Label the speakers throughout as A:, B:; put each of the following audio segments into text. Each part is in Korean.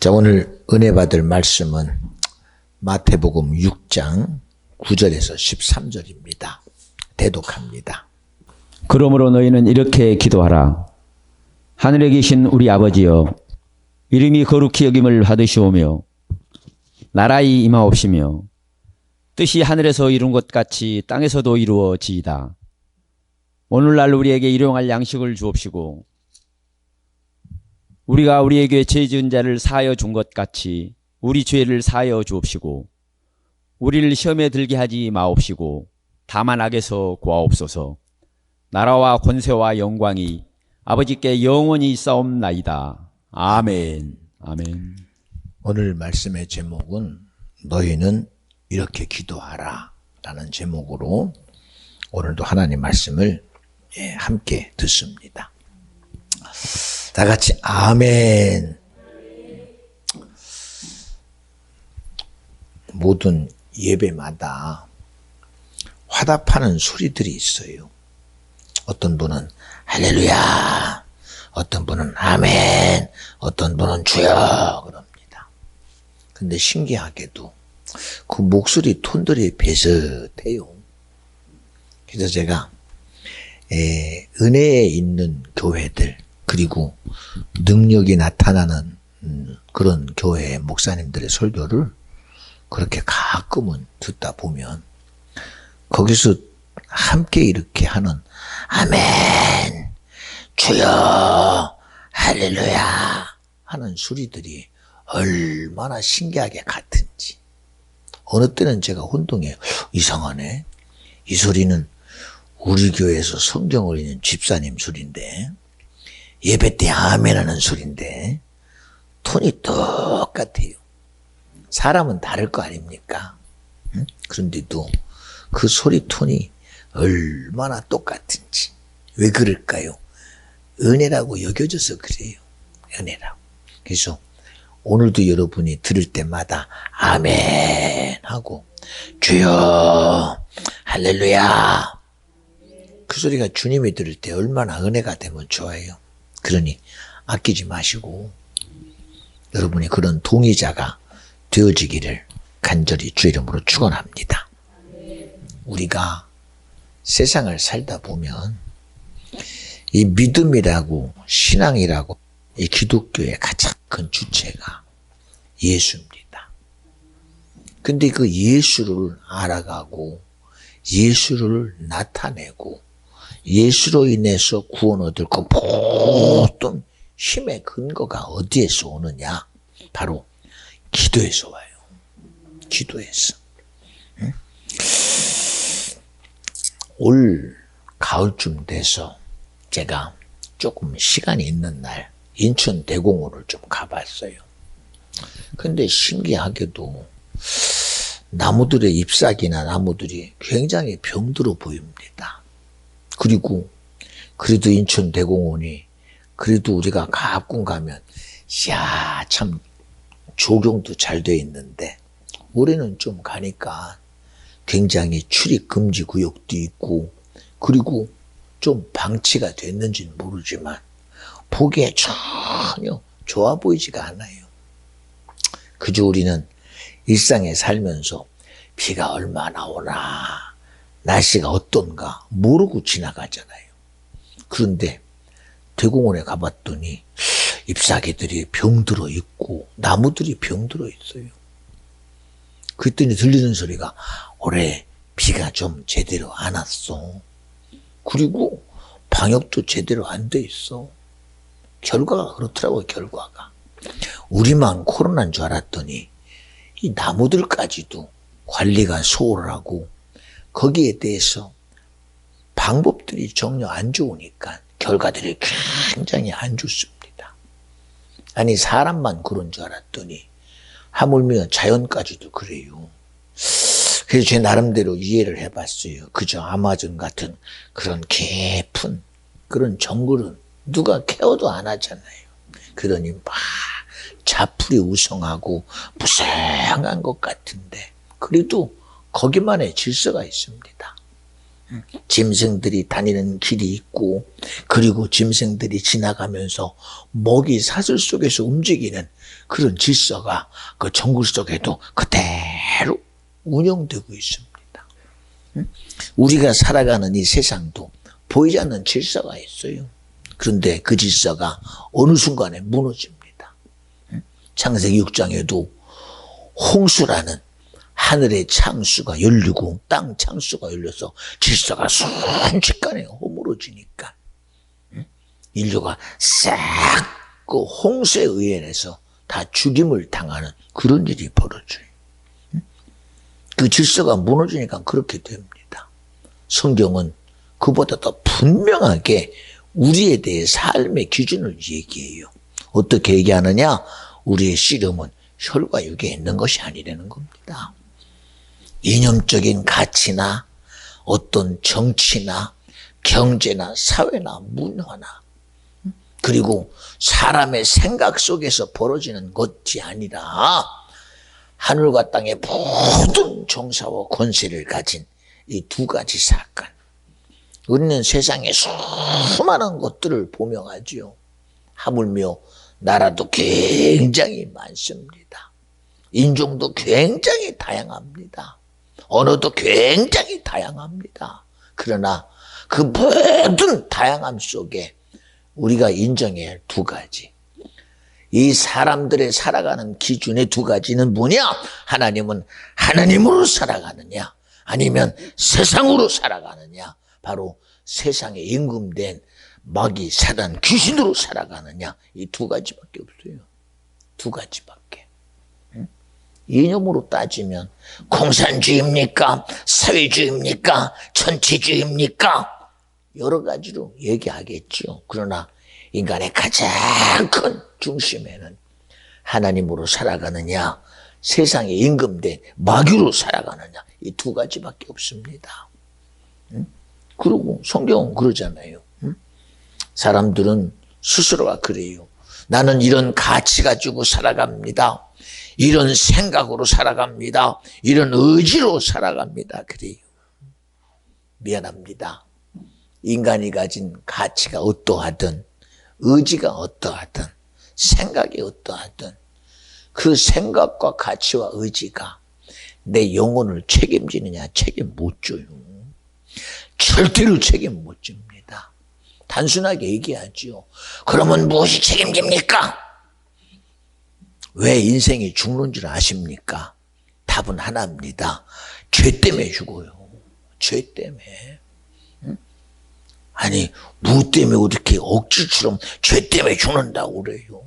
A: 자, 오늘 은혜 받을 말씀은 마태복음 6장 9절에서 13절입니다. 대독합니다.
B: 그러므로 너희는 이렇게 기도하라. 하늘에 계신 우리 아버지여, 이름이 거룩히 여김을 받으시오며 나라의 임하옵시며 뜻이 하늘에서 이룬 것 같이 땅에서도 이루어지이다. 오늘날 우리에게 일용할 양식을 주옵시고 우리가 우리에게 죄 지은 자를 사하여 준 것 같이 우리 죄를 사하여 주옵시고 우리를 시험에 들게 하지 마옵시고 다만 악에서 구하옵소서. 나라와 권세와 영광이 아버지께 영원히 있사옵나이다. 아멘. 아멘.
A: 오늘 말씀의 제목은 너희는 이렇게 기도하라 라는 제목으로 오늘도 하나님 말씀을 함께 듣습니다. 다 같이 아멘. 모든 예배마다 화답하는 소리들이 있어요. 어떤 분은 할렐루야, 어떤 분은 아멘, 어떤 분은 주여 그럽니다. 근데 신기하게도 그 목소리 톤들이 비슷해요. 그래서 제가 은혜에 있는 교회들 그리고 능력이 나타나는 그런 교회 목사님들의 설교를 그렇게 가끔은 듣다 보면 거기서 함께 이렇게 하는 아멘, 주여, 할렐루야 하는 소리들이 얼마나 신기하게 같은지. 어느 때는 제가 혼동해요. 이상하네. 이 소리는 우리 교회에서 성경을 읽는 집사님 소리인데, 예배 때 아멘 하는 소리인데 톤이 똑같아요. 사람은 다를 거 아닙니까? 응? 그런데도 그 소리 톤이 얼마나 똑같은지. 왜 그럴까요? 은혜라고 여겨져서 그래요. 은혜라고. 그래서 오늘도 여러분이 들을 때마다 아멘 하고 주여 할렐루야, 그 소리가 주님이 들을 때 얼마나 은혜가 되면 좋아요. 그러니 아끼지 마시고 여러분이 그런 동의자가 되어지기를 간절히 주 이름으로 축원합니다. 우리가 세상을 살다 보면 이 믿음이라고 신앙이라고 이 기독교의 가장 큰 주체가 예수입니다. 근데 그 예수를 알아가고 예수를 나타내고 예수로 인해서 구원 얻을 그 모든 힘의 근거가 어디에서 오느냐? 바로 기도에서 와요. 기도에서. 응? 올 가을쯤 돼서 제가 조금 시간이 있는 날 인천 대공원을 좀 가봤어요. 근데 신기하게도 나무들의 잎사귀나 나무들이 굉장히 병들어 보입니다. 그리고 그래도 인천 대공원이 그래도 우리가 가끔 가면 이야 참 조경도 잘 돼 있는데 올해는 좀 가니까 굉장히 출입 금지 구역도 있고 그리고 좀 방치가 됐는지는 모르지만 보기에 전혀 좋아 보이지가 않아요. 그저 우리는 일상에 살면서 비가 얼마나 오나 날씨가 어떤가 모르고 지나가잖아요. 그런데 대공원에 가봤더니 잎사귀들이 병들어 있고 나무들이 병들어 있어요. 그랬더니 들리는 소리가 올해 비가 좀 제대로 안 왔어. 그리고 방역도 제대로 안 돼 있어. 결과가 그렇더라고요. 결과가. 우리만 코로나인 줄 알았더니 이 나무들까지도 관리가 소홀하고 거기에 대해서 방법들이 전혀 안 좋으니까 결과들이 굉장히 안 좋습니다. 아니 사람만 그런 줄 알았더니 하물며 자연까지도 그래요. 그래서 제 나름대로 이해를 해봤어요. 그저 아마존 같은 그런 깊은 그런 정글은 누가 케어도 안 하잖아요. 그러니 막 자풀이 우성하고 무성한 것 같은데 그래도 거기만의 질서가 있습니다. 짐승들이 다니는 길이 있고, 그리고 짐승들이 지나가면서 먹이 사슬 속에서 움직이는 그런 질서가 그 정글 속에도 그대로 운영되고 있습니다. 우리가 살아가는 이 세상도 보이지 않는 질서가 있어요. 그런데 그 질서가 어느 순간에 무너집니다. 창세기 6장에도 홍수라는 하늘의 창수가 열리고 땅 창수가 열려서 질서가 순식간에 허물어지니까 인류가 싹 그 홍수에 의해서 다 죽임을 당하는 그런 일이 벌어져요. 그 질서가 무너지니까 그렇게 됩니다. 성경은 그보다 더 분명하게 우리에 대해 삶의 기준을 얘기해요. 어떻게 얘기하느냐? 우리의 씨름은 혈과 육에 있는 것이 아니라는 겁니다. 이념적인 가치나 어떤 정치나 경제나 사회나 문화나 그리고 사람의 생각 속에서 벌어지는 것이 아니라 하늘과 땅의 모든 정사와 권세를 가진 이 두 가지 사건. 우리는 세상에 수많은 것들을 보며 가지요. 하물며 나라도 굉장히 많습니다. 인종도 굉장히 다양합니다. 언어도 굉장히 다양합니다. 그러나 그 모든 다양함 속에 우리가 인정해야 할 두 가지. 이 사람들의 살아가는 기준의 두 가지는 뭐냐? 하나님은 하나님으로 살아가느냐? 아니면 세상으로 살아가느냐? 바로 세상에 임금된 마귀 사단 귀신으로 살아가느냐? 이 두 가지밖에 없어요. 두 가지밖에. 이념으로 따지면 공산주의입니까? 사회주의입니까? 전체주의입니까? 여러 가지로 얘기하겠죠. 그러나 인간의 가장 큰 중심에는 하나님으로 살아가느냐, 세상에 임금된 마귀로 살아가느냐, 이 두 가지밖에 없습니다. 그리고 성경은 그러잖아요. 사람들은 스스로가 그래요. 나는 이런 가치 가지고 살아갑니다. 이런 생각으로 살아갑니다. 이런 의지로 살아갑니다. 그래요. 미안합니다. 인간이 가진 가치가 어떠하든 의지가 어떠하든 생각이 어떠하든 그 생각과 가치와 의지가 내 영혼을 책임지느냐? 책임 못 져요. 절대로 책임 못 집니다. 단순하게 얘기하지요. 그러면 무엇이 책임집니까? 왜 인생이 죽는 줄 아십니까? 답은 하나입니다. 죄 때문에 죽어요. 죄 때문에. 아니, 무 때문에 그렇게 억지처럼 죄 때문에 죽는다고 그래요.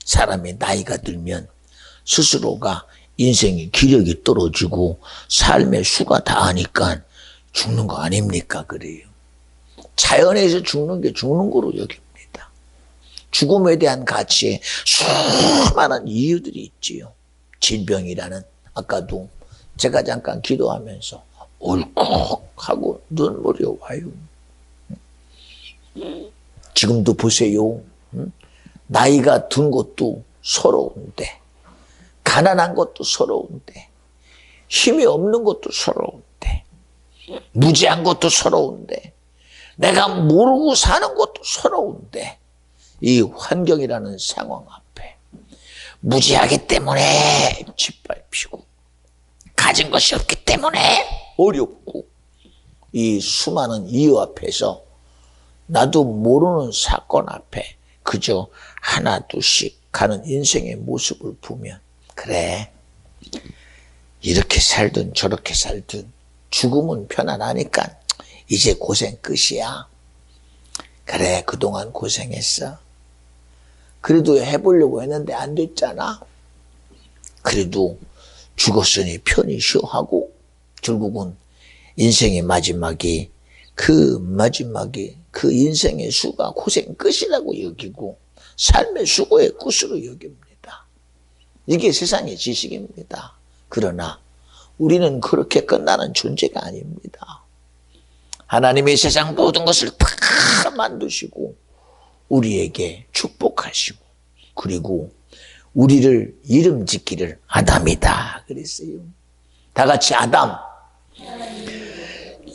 A: 사람이 나이가 들면 스스로가 인생의 기력이 떨어지고 삶의 수가 다하니까 죽는 거 아닙니까? 그래요. 자연에서 죽는 게 죽는 거로 여깁니다. 죽음에 대한 가치에 수많은 이유들이 있지요. 질병이라는, 아까도 제가 잠깐 기도하면서 울컥하고 눈물이 와요. 지금도 보세요. 나이가 든 것도 서러운데, 가난한 것도 서러운데, 힘이 없는 것도 서러운데, 무지한 것도 서러운데, 내가 모르고 사는 것도 서러운데, 이 환경이라는 상황 앞에 무지하기 때문에 짓밟히고, 가진 것이 없기 때문에 어렵고, 이 수많은 이유 앞에서 나도 모르는 사건 앞에 그저 하나 둘씩 가는 인생의 모습을 보면, 그래, 이렇게 살든 저렇게 살든 죽음은 편안하니까 이제 고생 끝이야. 그래, 그동안 고생했어. 그래도 해보려고 했는데 안 됐잖아. 그래도 죽었으니 편히 쉬어하고 결국은 인생의 마지막이 그 인생의 수가 고생 끝이라고 여기고 삶의 수고의 끝으로 여깁니다. 이게 세상의 지식입니다. 그러나 우리는 그렇게 끝나는 존재가 아닙니다. 하나님이 세상 모든 것을 다 만드시고 우리에게 축복하시고 그리고 우리를 이름 짓기를 아담이다 그랬어요. 다 같이 아담.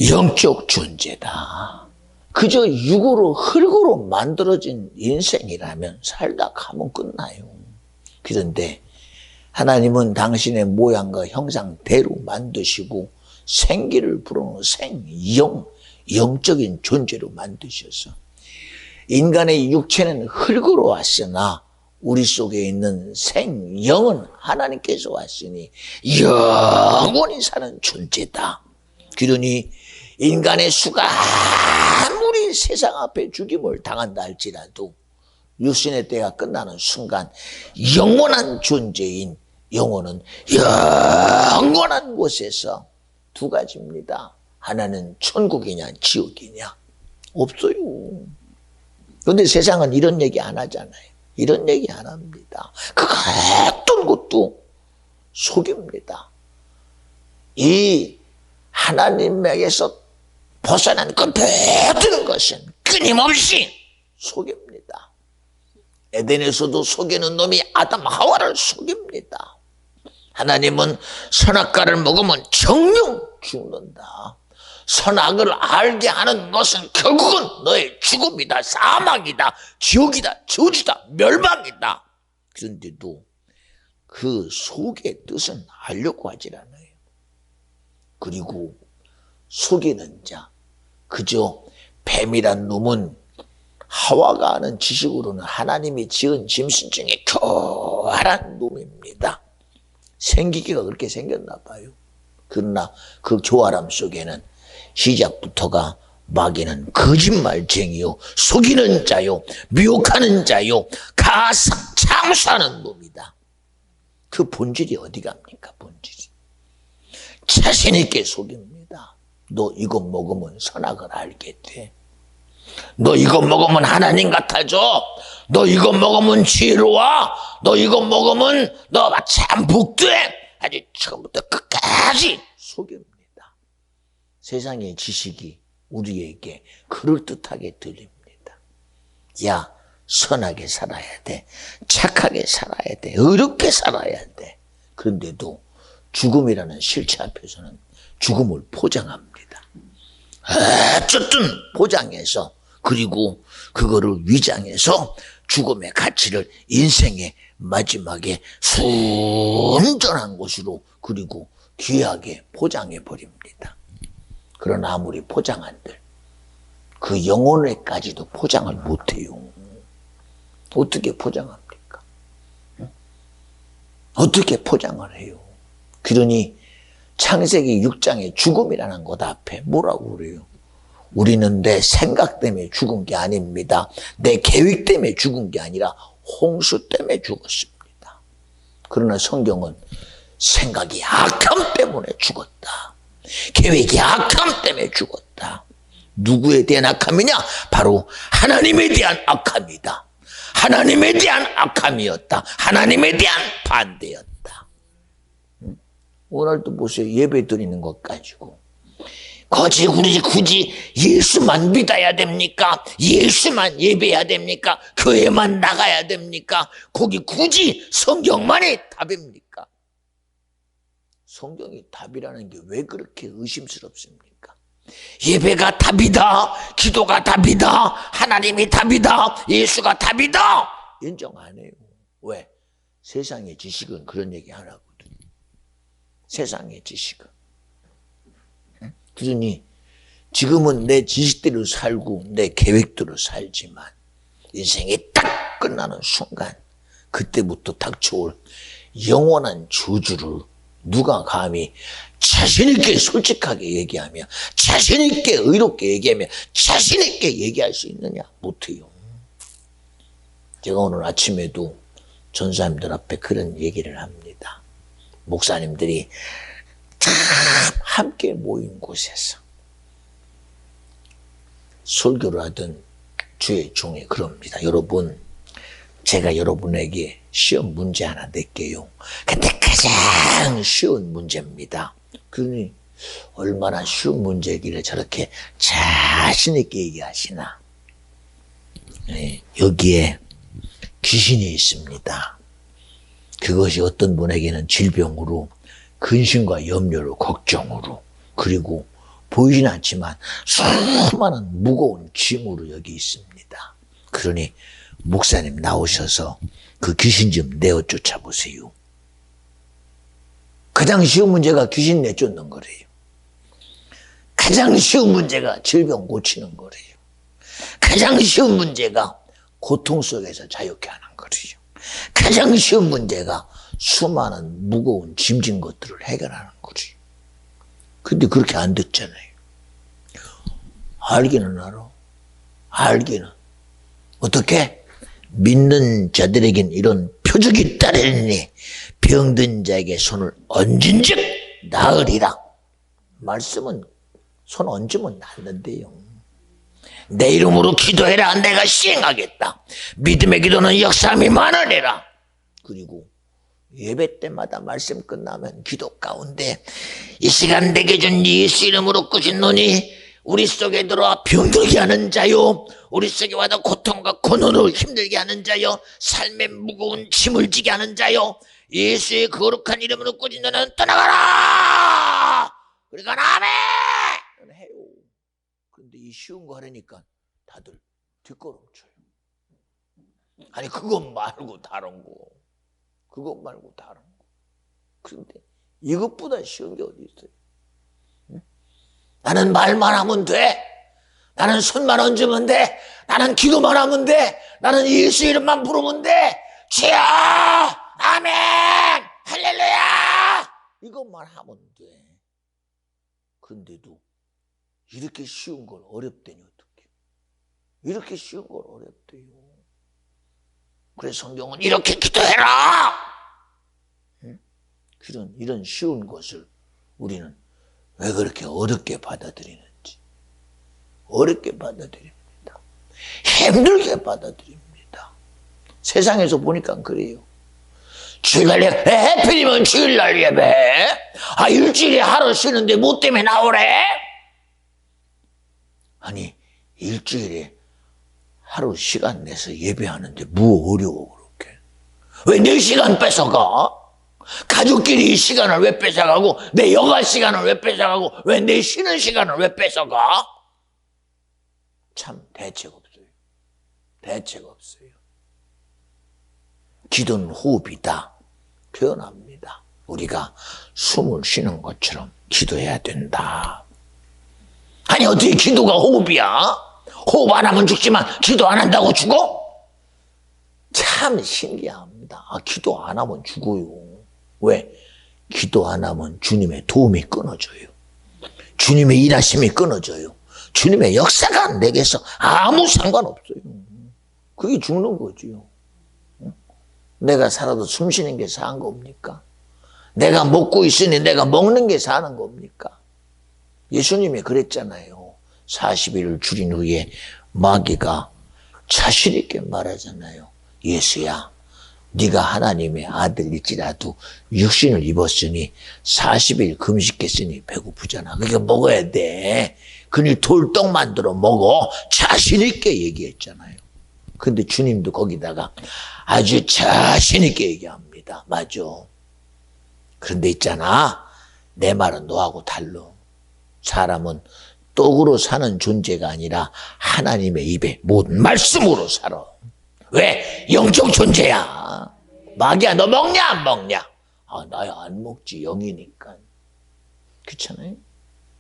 A: 영적 존재다. 그저 육으로 흙으로 만들어진 인생이라면 살다 가면 끝나요. 그런데 하나님은 당신의 모양과 형상대로 만드시고 생기를 불어넣은 영적인 존재로 만드셔서 인간의 육체는 흙으로 왔으나 우리 속에 있는 생영은 하나님께서 왔으니 영원히 사는 존재다. 그러니 인간의 수가 아무리 세상 앞에 죽임을 당한다 할지라도 육신의 때가 끝나는 순간 영원한 존재인 영혼은 영원한 곳에서 두 가지입니다. 하나는 천국이냐 지옥이냐. 없어요. 그런데 세상은 이런 얘기 안 하잖아요. 이런 얘기 안 합니다. 그 어떤 것도 속입니다. 이 하나님에게서 벗어난 그 모든 것은 끊임없이 속입니다. 에덴에서도 속이는 놈이 아담 하와를 속입니다. 하나님은 선악과를 먹으면 정령 죽는다. 선악을 알게 하는 것은 결국은 너의 죽음이다, 사망이다, 지옥이다, 저주다, 멸망이다. 그런데도 그 속의 뜻은 알려고 하질 않아요. 그리고 속이는 자, 그저 뱀이란 놈은 하와가 아는 지식으로는 하나님이 지은 짐승 중에 교활한 놈입니다. 생기기가 그렇게 생겼나 봐요. 그러나 그 교활함 속에는 시작부터가 마귀는 거짓말쟁이요, 속이는 자요, 미혹하는 자요, 가상 창수하는 놈이다. 그 본질이 어디 갑니까? 본질이 자신 있게 속입니다. 너 이거 먹으면 선악을 알게 돼. 너 이거 먹으면 하나님 같아져. 너 이거 먹으면 지혜로워. 너 이거 먹으면 너 참 복돼. 아주 처음부터 끝까지 속입니다. 세상의 지식이 우리에게 그럴듯하게 들립니다. 야, 선하게 살아야 돼. 착하게 살아야 돼. 의롭게 살아야 돼. 그런데도 죽음이라는 실체 앞에서는 죽음을 포장합니다. 어쨌든 포장해서, 그리고 그거를 위장해서 죽음의 가치를 인생의 마지막에 순전한 것으로, 그리고 귀하게 포장해 버립니다. 그러나 아무리 포장한들 그 영혼에까지도 포장을 못해요. 어떻게 포장합니까? 어떻게 포장을 해요? 그러니 창세기 6장의 죽음이라는 것 앞에 뭐라고 그래요? 우리는 내 생각 때문에 죽은 게 아닙니다. 내 계획 때문에 죽은 게 아니라 홍수 때문에 죽었습니다. 그러나 성경은 생각이 악함 때문에 죽었다. 계획이 악함 때문에 죽었다. 누구에 대한 악함이냐? 바로 하나님에 대한 악함이다. 하나님에 대한 악함이었다. 하나님에 대한 반대였다. 오늘도 보세요. 예배 드리는 것 가지고 굳이 예수만 믿어야 됩니까? 예수만 예배해야 됩니까? 교회만 나가야 됩니까? 거기 굳이 성경만이 답입니까? 성경이 답이라는 게 왜 그렇게 의심스럽습니까? 예배가 답이다. 기도가 답이다. 하나님이 답이다. 예수가 답이다. 인정 안 해요. 왜? 세상의 지식은 그런 얘기 안 하거든요. 세상의 지식은. 그러니 지금은 내 지식대로 살고 내 계획대로 살지만 인생이 딱 끝나는 순간 그때부터 닥쳐올 영원한 저주를 누가 감히 자신있게 솔직하게 얘기하며 자신있게 의롭게 얘기하며 자신있게 얘기할 수 있느냐? 못해요. 제가 오늘 아침에도 전사님들 앞에 그런 얘기를 합니다. 목사님들이 다 함께 모인 곳에서 설교를 하던 주의 종이 그럽니다. 여러분, 제가 여러분에게 시험 문제 하나 낼게요. 근데 가장 쉬운 문제입니다. 그러니 얼마나 쉬운 문제길래 저렇게 자신 있게 얘기하시나. 네, 여기에 귀신이 있습니다. 그것이 어떤 분에게는 질병으로, 근심과 염려로, 걱정으로, 그리고 보이진 않지만 수많은 무거운 짐으로 여기 있습니다. 그러니 목사님 나오셔서 그 귀신 좀 내어 쫓아보세요. 가장 쉬운 문제가 귀신 내쫓는 거래요. 가장 쉬운 문제가 질병 고치는 거래요. 가장 쉬운 문제가 고통 속에서 자유케 하는 거래요. 가장 쉬운 문제가 수많은 무거운 짐진 것들을 해결하는 거지. 근데 그렇게 안 듣잖아요. 알기는 알아. 알기는. 어떻게? 믿는 자들에겐 이런 표적이 있다라니 병든 자에게 손을 얹은 즉 나으리라. 말씀은 손 얹으면 낫는데요. 내 이름으로 기도해라. 내가 시행하겠다. 믿음의 기도는 역사함이 많으리라. 그리고 예배 때마다 말씀 끝나면 기도 가운데 이 시간 내게 준 예수 이름으로 꾸신 노니 우리 속에 들어와 병들게 하는 자요, 우리 속에 와도 고통과 고난으로 힘들게 하는 자요, 삶의 무거운 짐을 지게 하는 자요, 예수의 거룩한 이름으로 꾸신 너는 떠나가라. 그러니까 아멘 해요. 그런데 이 쉬운 거 하려니까 다들 뒷걸음쳐요. 아니 그것 말고 다른 거, 그것 말고 다른 거. 그런데 이것보다 쉬운 게 어디 있어요? 응? 나는 말만 하면 돼. 나는 손만 얹으면 돼. 나는 기도만 하면 돼. 나는 예수 이름만 부르면 돼. 주여 아멘 할렐루야 이것만 하면 돼. 그런데도 이렇게 쉬운 걸 어렵다니 어떡해. 이렇게 쉬운 걸 어렵대요. 그래서 성경은 이렇게 기도해라. 응? 이런 쉬운 것을 우리는 왜 그렇게 어렵게 받아들이는지. 어렵게 받아들입니다. 힘들게 받아들입니다. 세상에서 보니까 그래요. 주일날 예배, 해필이면 주일날 예배. 아, 일주일에 하루 쉬는데 뭐 때문에 나오래? 아니, 일주일에 하루 시간 내서 예배하는데 뭐 어려워 그렇게? 왜 내 시간 뺏어가? 가족끼리 이 시간을 왜 뺏어가고 내 여가 시간을 왜 뺏어가고 왜 내 쉬는 시간을 왜 뺏어가? 참 대책 없어요. 대책 없어요. 기도는 호흡이다 표현합니다. 우리가 숨을 쉬는 것처럼 기도해야 된다. 아니 어떻게 기도가 호흡이야? 호흡 안 하면 죽지만 기도 안 한다고 죽어? 참 신기합니다. 아, 기도 안 하면 죽어요. 왜? 기도 안 하면 주님의 도움이 끊어져요. 주님의 일하심이 끊어져요. 주님의 역사가 내게서 아무 상관없어요. 그게 죽는 거지요. 내가 살아도 숨 쉬는 게 사는 겁니까? 내가 먹고 있으니 내가 먹는 게 사는 겁니까? 예수님이 그랬잖아요. 40일을 줄인 후에 마귀가 자신 있게 말하잖아요. 예수야, 네가 하나님의 아들일지라도 육신을 입었으니 40일 금식했으니 배고프잖아. 그러니까 먹어야 돼. 그니 돌떡 만들어 먹어. 자신 있게 얘기했잖아요. 근데 주님도 거기다가 아주 자신 있게 얘기합니다. 맞아. 그런데 있잖아, 내 말은 너하고 달라. 사람은 떡으로 사는 존재가 아니라 하나님의 입에 모든 말씀으로 살아. 왜? 영적 존재야. 마귀야, 너 먹냐 안 먹냐? 아, 나야 안 먹지, 영이니까. 그렇잖아요.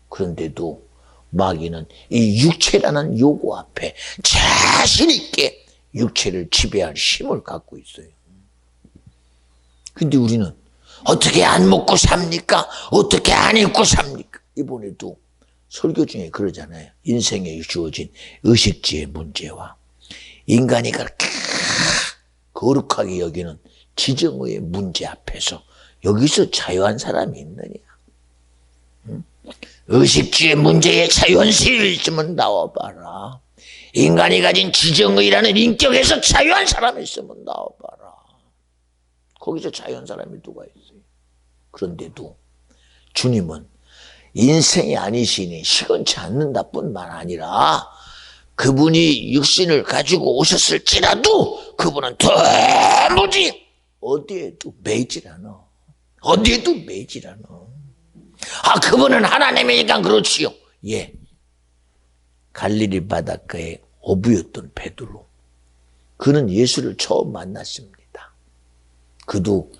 A: 그런데도 마귀는 이 육체라는 요구 앞에 자신 있게 육체를 지배할 힘을 갖고 있어요. 근데 우리는 어떻게 안 먹고 삽니까? 어떻게 안 입고 삽니까? 이번에도 설교 중에 그러잖아요. 인생에 주어진 의식주의 문제와 인간이 그렇게 거룩하게 여기는 지정의 문제 앞에서 여기서 자유한 사람이 있느냐? 응? 의식주의 문제에 자유한실이 있으면 나와봐라. 인간이 가진 지정의라는 인격에서 자유한 사람이 있으면 나와봐라. 거기서 자유한 사람이 누가 있어요? 그런데도 주님은 인생이 아니시니 시건치 않는다 뿐만 아니라 그분이 육신을 가지고 오셨을지라도 그분은 도무지 어디에도 매이질 않아. 어디에도 매이질 않아. 아, 그분은 하나님이니까 그렇지요. 예, 갈릴리 바닷가에 어부였던 베드로. 그는 예수를 처음 만났습니다. 그도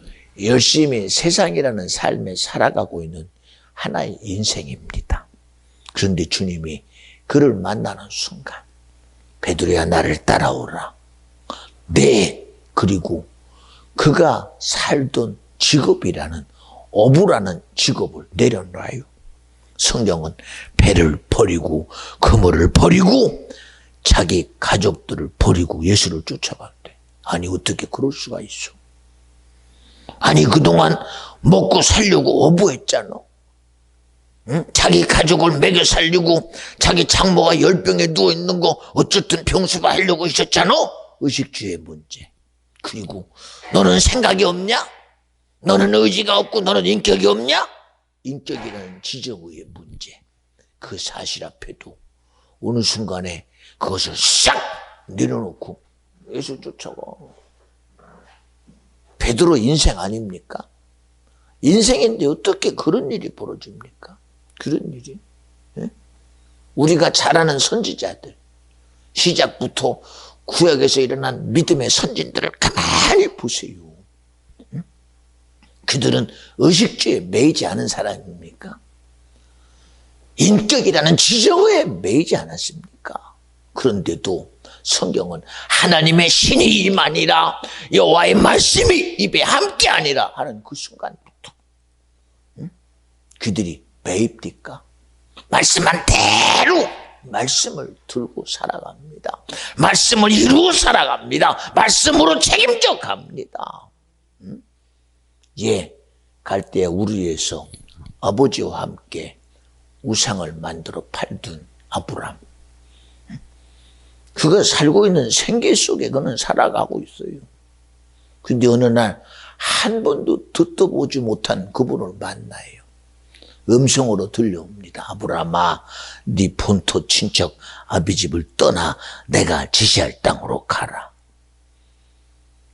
A: 열심히 세상이라는 삶에 살아가고 있는 하나의 인생입니다. 그런데 주님이 그를 만나는 순간 베드로야 나를 따라오라. 네. 그리고 그가 살던 직업이라는 어부라는 직업을 내려놔요. 성경은 배를 버리고 그물을 버리고 자기 가족들을 버리고 예수를 쫓아간대. 아니 어떻게 그럴 수가 있어. 아니 그동안 먹고 살려고 어부했잖아. 응? 자기 가족을 먹여 살리고 자기 장모가 10병에 누워있는 거 어쨌든 병수가 하려고 하셨잖아. 의식주의 문제. 그리고 너는 생각이 없냐? 너는 의지가 없고 너는 인격이 없냐? 인격이라는 지정의 문제. 그 사실 앞에도 어느 순간에 그것을 싹 내려놓고 예수 쫓아가. 베드로 인생 아닙니까? 인생인데 어떻게 그런 일이 벌어집니까? 그런 일이. 예? 우리가 잘 아는 선지자들, 시작부터 구약에서 일어난 믿음의 선진들을 가만히 보세요. 응? 그들은 의식주에 매이지 않은 사람입니까? 인격이라는 지정에 매이지 않았습니까? 그런데도 성경은 하나님의 신이 임하니라 여호와의 말씀이 입에 함께 아니라 하는 그 순간부터 그들이 매입니까? 말씀한 대로 말씀을 들고 살아갑니다. 말씀을 이루어 살아갑니다. 말씀으로 책임져 갑니다. 예, 갈대아 우르에서 아버지와 함께 우상을 만들어 팔던 아브람. 그가 살고 있는 생계 속에 그는 살아가고 있어요. 근데 어느 날 한 번도 듣도 보지 못한 그분을 만나요. 음성으로 들려옵니다. 아브라함아, 네 본토 친척 아비집을 떠나 내가 지시할 땅으로 가라.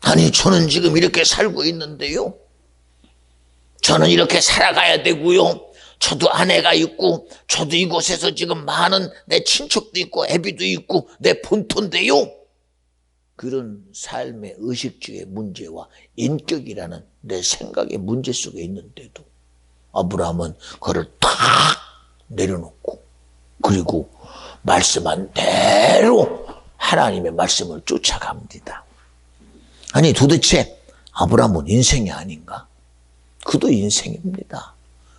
A: 아니 저는 지금 이렇게 살고 있는데요. 저는 이렇게 살아가야 되고요. 저도 아내가 있고 저도 이곳에서 지금 많은 내 친척도 있고 애비도 있고 내 본토인데요. 그런 삶의 의식주의 문제와 인격이라는 내 생각의 문제 속에 있는데도 아브라함은 그를 탁 내려놓고 그리고 말씀한 대로 하나님의 말씀을 쫓아갑니다. 아니 도대체 아브라함은 인생이 아닌가? 그도 인생입니다.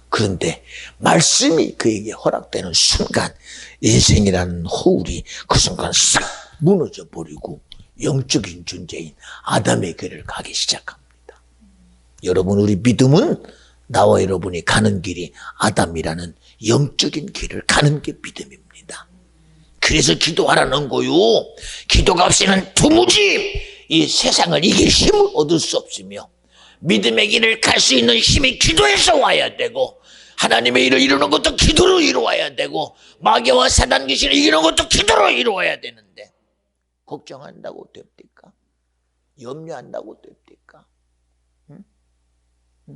A: 그런데 말씀이 그에게 허락되는 순간 인생이라는 허울이 그 순간 싹 무너져 버리고 영적인 존재인 아담의 길을 가기 시작합니다. 여러분 우리 믿음은 나와 여러분이 가는 길이 아담이라는 영적인 길을 가는 게 믿음입니다. 그래서 기도하라는 거요. 기도가 없이는 도무지 이 세상을 이길 힘을 얻을 수 없으며 믿음의 길을 갈 수 있는 힘이 기도에서 와야 되고 하나님의 일을 이루는 것도 기도로 이루어야 되고 마귀와 사단 귀신을 이기는 것도 기도로 이루어야 되는데 걱정한다고 됩니까? 염려한다고 됩니까? 응?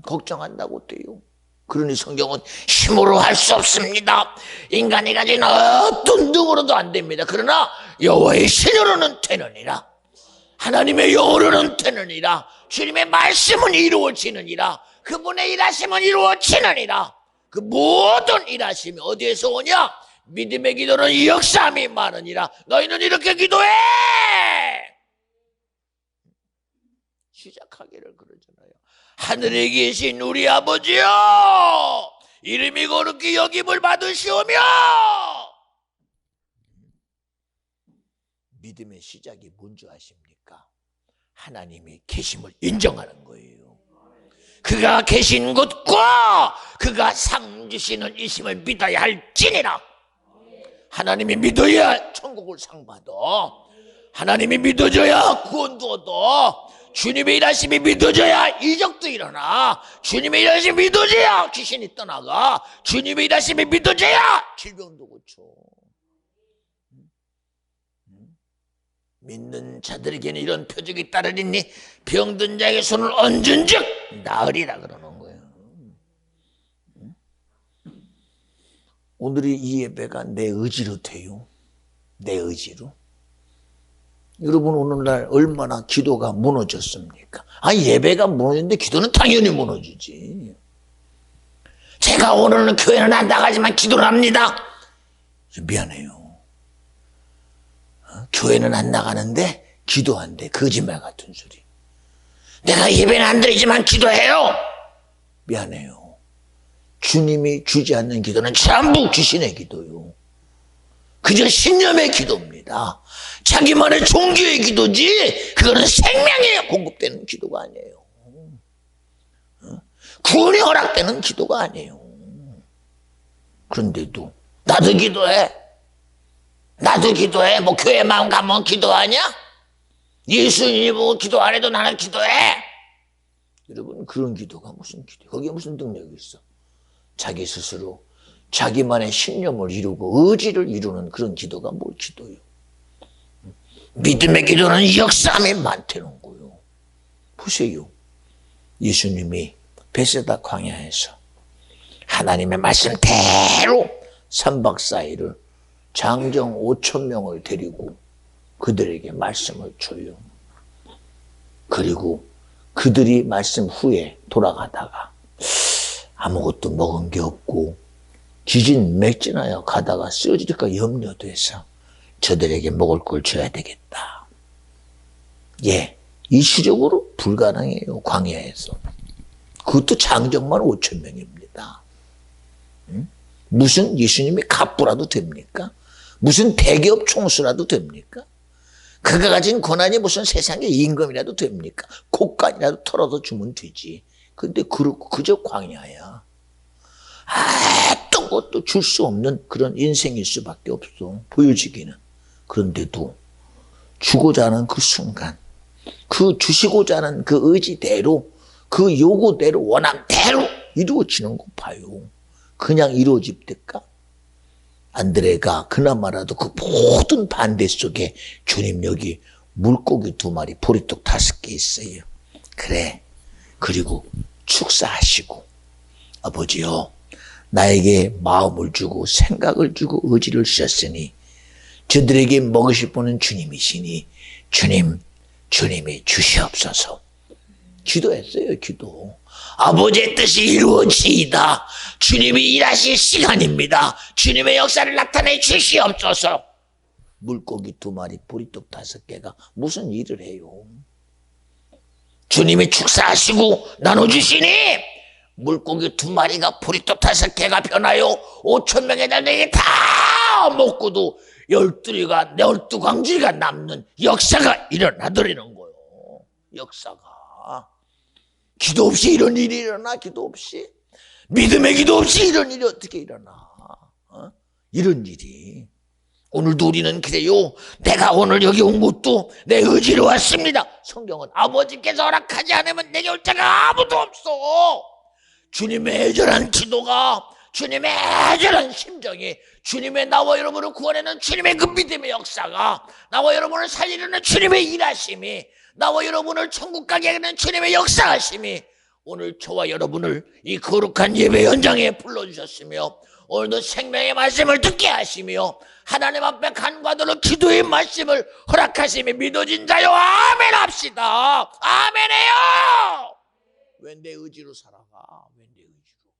A: 걱정한다고 돼요. 그러니 성경은 힘으로 할 수 없습니다. 인간이 가진 어떤 능으로도 안 됩니다. 그러나 여호와의 신으로는 되느니라. 하나님의 영으로는 되느니라. 주님의 말씀은 이루어지느니라. 그분의 일하심은 이루어지느니라. 그 모든 일하심이 어디에서 오냐? 믿음의 기도는 역사함이 많으니라. 너희는 이렇게 기도해! 시작하기를 그러잖아요. 하늘에 계신 우리 아버지여, 이름이 거룩히 여김을 받으시오며. 믿음의 시작이 뭔지 아십니까? 하나님의 계심을 인정하는 거예요. 그가 계신 곳과 그가 상 주시는 이심을 믿어야 할지니라. 하나님이 믿어야 천국을 상 받아. 하나님이 믿어져야 구원도 얻어. 주님의 일하심이 믿어져야 이적도 일어나. 주님의 일하심이 믿어져야 귀신이 떠나가. 주님의 일하심이 믿어져야 질병도 고쳐. 믿는 자들에게는 이런 표적이 따르리니 병든 자에게 손을 얹은 즉 나으리라 그러는 거예요. 오늘의 이 예배가 내 의지로 돼요. 내 의지로. 여러분 오늘날 얼마나 기도가 무너졌습니까? 예배가 무너졌는데 기도는 당연히 무너지지. 제가 오늘은 교회는 안 나가지만 기도를 합니다. 미안해요. 교회는 안 나가는데 기도한대. 거짓말 같은 소리. 내가 예배는 안 드리지만 기도해요. 미안해요. 주님이 주지 않는 기도는 전부 귀신의 기도요. 그저 신념의 기도입니다. 자기만의 종교의 기도지 그거는 생명에 공급되는 기도가 아니에요. 구원이 허락되는 기도가 아니에요. 그런데도 나도 기도해. 나도 기도해. 뭐 교회만 가면 기도하냐? 예수님이 보고 기도 안 해도 나는 기도해. 여러분 그런 기도가 무슨 기도야? 거기에 무슨 능력이 있어? 자기 스스로 자기만의 신념을 이루고 의지를 이루는 그런 기도가 뭘 기도요? 믿음의 기도는 역사함이 많다는 거요. 보세요. 예수님이 베세다 광야에서 하나님의 말씀대로 3박 4일을 장정 5천 명을 데리고 그들에게 말씀을 줘요. 그리고 그들이 말씀 후에 돌아가다가 아무것도 먹은 게 없고 기진맥진하여 가다가 쓰러질까 염려돼서 저들에게 먹을 걸 줘야 되겠다. 이시적으로 불가능해요. 광야에서. 그것도 장정만 5천 명입니다. 무슨 예수님이 갑부라도 됩니까? 무슨 대기업 총수라도 됩니까? 그가 가진 권한이 무슨 세상의 임금이라도 됩니까? 곡간이라도 털어서 주면 되지. 근데 그저 광야야. 어떤 것도 줄 수 없는 그런 인생일 수밖에 없어. 보여지기는. 그런데도 주고자 하는 그 순간, 그 주시고자 하는 그 의지대로, 그 요구대로, 원함대로 이루어지는 거 봐요. 그냥 이루어집니까? 안드레가 그나마라도 그 모든 반대 속에 주님 여기 물고기 2마리, 보리떡 5개 있어요. 그래. 그리고 축사하시고 아버지요 나에게 마음을 주고 생각을 주고 의지를 주셨으니 저들에게 먹으실 분은 주님이시니 주님이 주시옵소서. 기도했어요. 기도. 아버지의 뜻이 이루어지이다. 주님이 일하실 시간입니다. 주님의 역사를 나타내 주시옵소서. 물고기 2마리, 보리떡 5개가 무슨 일을 해요? 주님이 축사하시고 나눠주시니 물고기 2마리가 보리떡 5개가 변하여 5천 명의 날들이 다 먹고도 12광주리가 남는 역사가 일어나더라는 거예요. 역사가. 기도 없이 이런 일이 일어나? 기도 없이? 믿음의 기도 없이 이런 일이 어떻게 일어나? 이런 일이. 오늘도 우리는 그래요. 내가 오늘 여기 온 것도 내 의지로 왔습니다. 성경은 아버지께서 허락하지 않으면 내게 올 자가 아무도 없어. 주님의 애절한 기도가, 주님의 애절한 심정이, 주님의 나와 여러분을 구원하는 주님의 그 믿음의 역사가, 나와 여러분을 살리려는 주님의 일하심이, 나와 여러분을 천국 가게 하는 주님의 역사하심이 오늘 저와 여러분을 이 거룩한 예배 현장에 불러주셨으며 오늘도 생명의 말씀을 듣게 하시며 하나님 앞에 간과도록 기도의 말씀을 허락하심이 믿어진 자요 아멘 합시다. 아멘해요. 왜 내 의지로 살아가? 왜 내 의지로?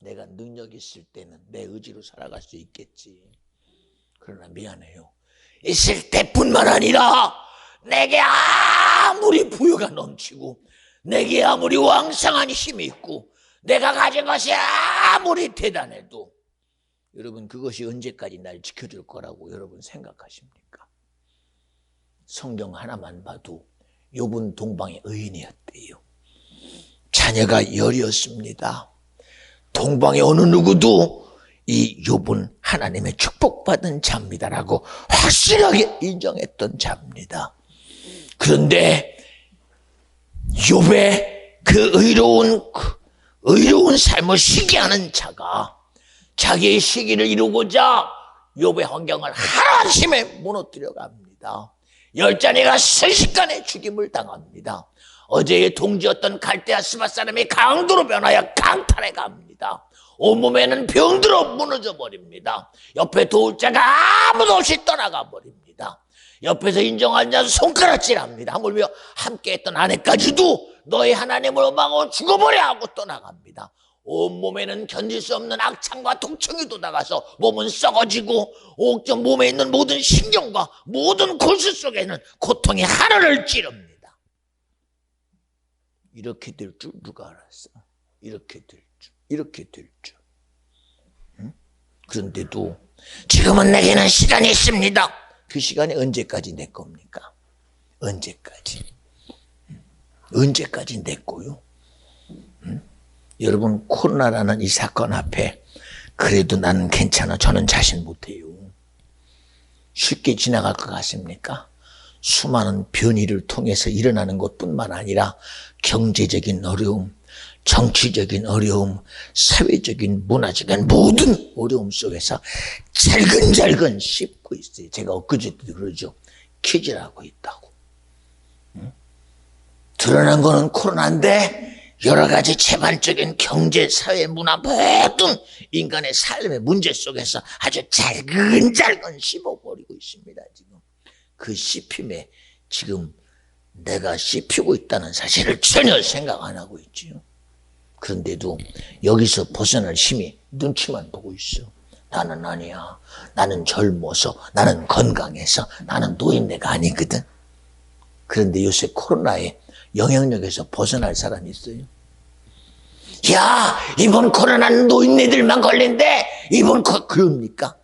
A: 내가 능력 있을 때는 내 의지로 살아갈 수 있겠지. 그러나 미안해요. 있을 때뿐만 아니라 내게 아무리 부여가 넘치고 내게 아무리 왕성한 힘이 있고 내가 가진 것이 아무리 대단해도 여러분 그것이 언제까지 날 지켜줄 거라고 여러분 생각하십니까? 성경 하나만 봐도 욥은 동방의 의인이었대요. 자녀가 10이었습니다. 동방의 어느 누구도 이 욥은 하나님의 축복받은 자입니다라고 확실하게 인정했던 자입니다. 그런데 욥의 그 의로운 삶을 시기하는 자가 자기의 시기를 이루고자 욥의 환경을 하루아침에 무너뜨려 갑니다. 10자녀가 순식간에 죽임을 당합니다. 어제의 동지였던 갈대아 스바 사람이 강도로 변하여 강탈해 갑니다. 온몸에는 병들어 무너져 버립니다. 옆에 도울 자가 아무도 없이 떠나가 버립니다. 옆에서 인정하는 자는 손가락질합니다. 하물며 함께했던 아내까지도 너희 하나님을 원망하고 죽어버려 하고 떠나갑니다. 온몸에는 견딜 수 없는 악창과 통증이 돋아가서 몸은 썩어지고 몸에 있는 모든 신경과 모든 골수 속에는 고통이 하늘을 찌릅니다. 이렇게 될 줄 누가 알았어? 이렇게 될 줄, 이렇게 될 줄. 응? 그런데도 지금은 내게는 시간이 있습니다. 그 시간이 언제까지 내 겁니까? 언제까지? 언제까지 내 거요? 여러분, 코로나라는 이 사건 앞에 그래도 나는 괜찮아, 저는 자신 못해요. 쉽게 지나갈 것 같습니까? 수많은 변이를 통해서 일어나는 것뿐만 아니라 경제적인 어려움, 정치적인 어려움, 사회적인 문화적인 모든 어려움 속에서 잘근잘근 씹고 있어요. 제가 엊그제도 그러죠. 키질하고 있다고. 드러난 거는 코로나인데 여러 가지 재반적인 경제, 사회, 문화 모든 인간의 삶의 문제 속에서 아주 잘근잘근 씹어버리고 있습니다. 지금 그 씹힘에 지금 내가 씹히고 있다는 사실을 전혀 생각 안 하고 있지요. 그런데도 여기서 벗어날 힘이 눈치만 보고 있어. 나는 아니야. 나는 젊어서, 나는 건강해서, 나는 노인네가 아니거든. 그런데 요새 코로나에 영향력에서 벗어날 사람이 있어요. 야, 이번 코로나는 노인네들만 걸린대. 그럽니까?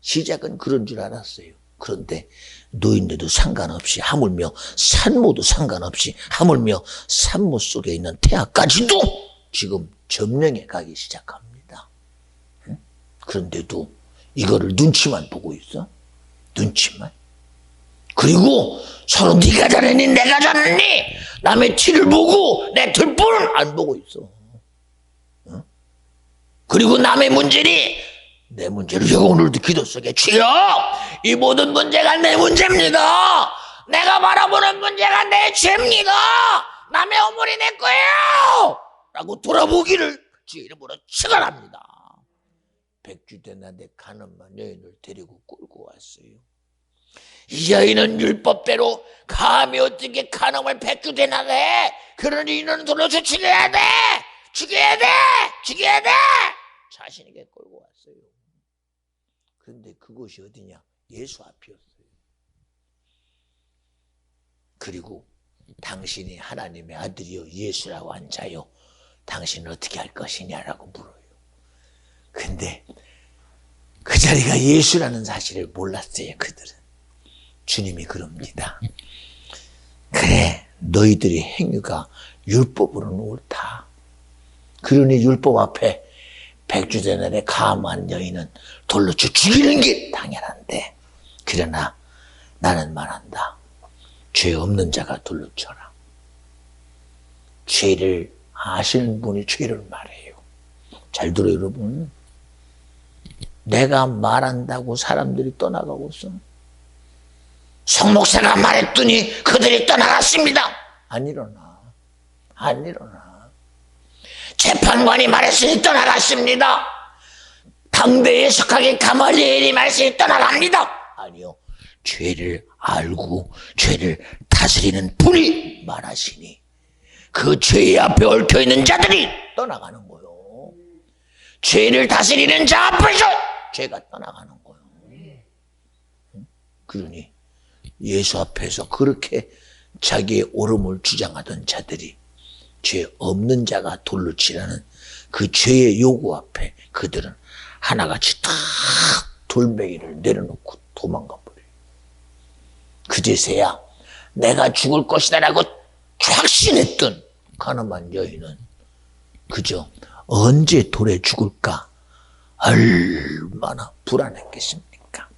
A: 시작은 그런 줄 알았어요. 그런데 노인네도 상관없이, 하물며 산모도 상관없이, 하물며 산모 속에 있는 태아까지도 지금 점령해 가기 시작합니다. 그런데도 이거를 눈치만 보고 있어. 눈치만. 그리고 서로 네가 잘했니 내가 잘했니 남의 티를 보고 내 들보는 안 보고 있어. 그리고 남의 문제니 내 문제를 제가 오늘도 기도 속에 주여, 이 모든 문제가 내 문제입니다. 내가 바라보는 문제가 내 죄입니다. 남의 어머니 내 거예요 라고 돌아보기를 주의 이름으로 축원합니다. 백주대나대 가늠한 여인을 데리고 끌고 왔어요. 이 여인은 율법대로 감히 어떻게 간음을 백주대나가 해? 그러니 이는 돌려서 죽여야 돼! 죽여야 돼! 죽여야 돼! 자신에게 끌고 왔어요. 그런데 그곳이 어디냐? 예수 앞이었어요. 그리고 당신이 하나님의 아들이요 예수라고 한 자요, 당신은 어떻게 할 것이냐라고 물어요. 근데 그 자리가 예수라는 사실을 몰랐어요. 그들은. 주님이 그럽니다. 그래, 너희들의 행위가 율법으로는 옳다. 그러니 율법 앞에 백주대나리 감한 여인은 돌로 죽이는 게 당연한데, 그러나 나는 말한다. 죄 없는 자가 돌로 쳐라. 죄를 아시는 분이 죄를 말해요. 잘 들어요, 여러분. 내가 말한다고 사람들이 떠나가고 있어. 성목사가 말했더니 그들이 떠나갔습니다. 안 일어나. 안 일어나. 재판관이 말했으니 떠나갔습니다. 당대에 속하게 가말리엘이 말했으니 떠나갑니다. 아니요. 죄를 알고 죄를 다스리는 분이 말하시니 그 죄의 앞에 얽혀있는 자들이 떠나가는 거요. 죄를 다스리는 자 앞에서 죄가 떠나가는 거요. 그러니 예수 앞에서 그렇게 자기의 옳음을 주장하던 자들이 죄 없는 자가 돌로 치라는 그 죄의 요구 앞에 그들은 하나같이 다 돌멩이를 내려놓고 도망가 버려요. 그제서야 내가 죽을 것이다라고 확신했던 가늠한 여인은 그저 언제 돌에 죽을까 얼마나 불안했겠습니까?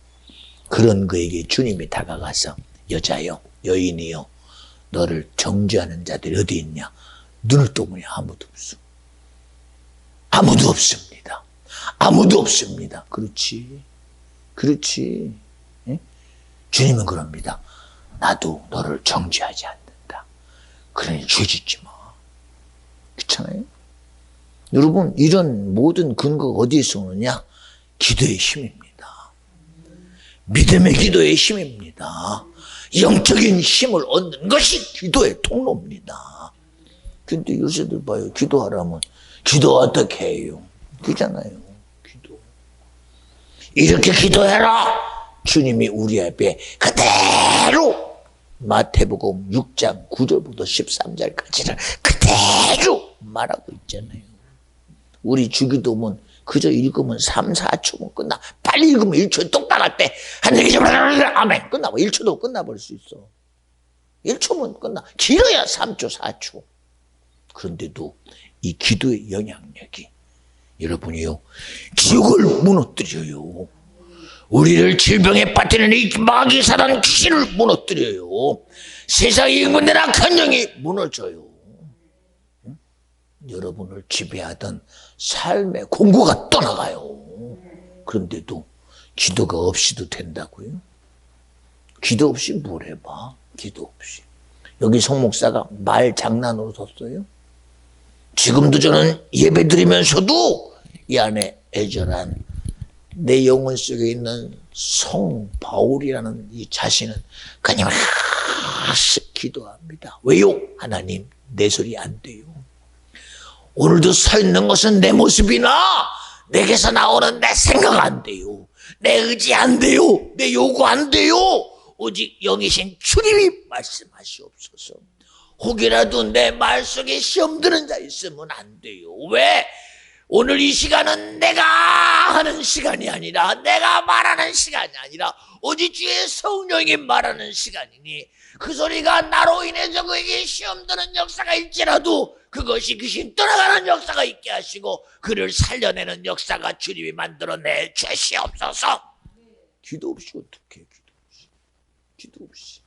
A: 그런 그에게 주님이 다가가서 여자여, 여인이여, 너를 정죄하는 자들이 어디 있냐? 눈을 떠보니 아무도 없어. 아무도 없습니다. 아무도 없습니다. 그렇지. 그렇지. 예? 주님은 그럽니다. 나도 너를 정죄하지 않는다. 그러니 죄짓지 마. 그렇잖아요. 여러분, 이런 모든 근거가 어디에서 오느냐? 기도의 힘입니다. 믿음의 기도의 힘입니다. 영적인 힘을 얻는 것이 기도의 통로입니다. 근데 요새들 봐요. 기도하라면 기도 어떻게 해요? 그잖아요. 기도. 이렇게 기도해라. 주님이 우리 앞에 그대로 마태복음 6장 9절부터 13절까지를 그대로 말하고 있잖아요. 우리 주기도문 그저 읽으면 3, 4초면 끝나. 빨리 읽으면 1초에 똑 나갈 때 하늘에 아멘 끝나고 1초도 끝나버릴 수 있어. 1초면 끝나. 길어야 3초, 4초. 그런데도 이 기도의 영향력이 여러분이요, 지옥을 무너뜨려요. 우리를 질병에 빠뜨리는 이 마귀사단 귀신을 무너뜨려요. 세상의 인간들 악한 영이 무너져요. 응? 여러분을 지배하던 삶의 공고가 떠나가요. 그런데도 기도가 없이도 된다고요? 기도 없이 뭘 해봐? 기도 없이. 여기 송 목사가 말 장난으로 썼어요. 지금도 저는 예배 드리면서도 이 안에 애절한 내 영혼 속에 있는 성 바울이라는 이 자신은 끊임없이 기도합니다. 왜요? 하나님, 내 소리 안 돼요. 오늘도 서 있는 것은 내 모습이나 내게서 나오는 내 생각 안 돼요. 내 의지 안 돼요. 내 요구 안 돼요. 오직 영이신 주님이 말씀하시옵소서. 혹이라도 내 말 속에 시험 드는 자 있으면 안 돼요. 왜? 오늘 이 시간은 내가 하는 시간이 아니라 내가 말하는 시간이 아니라 오직 주의 성령이 말하는 시간이니 그 소리가 나로 인해서 그에게 시험 드는 역사가 있지라도 그것이 귀신 떠나가는 역사가 있게 하시고 그를 살려내는 역사가 주님이 만들어내 주시옵소서. 기도 없이 어떻게 해? 기도 없이.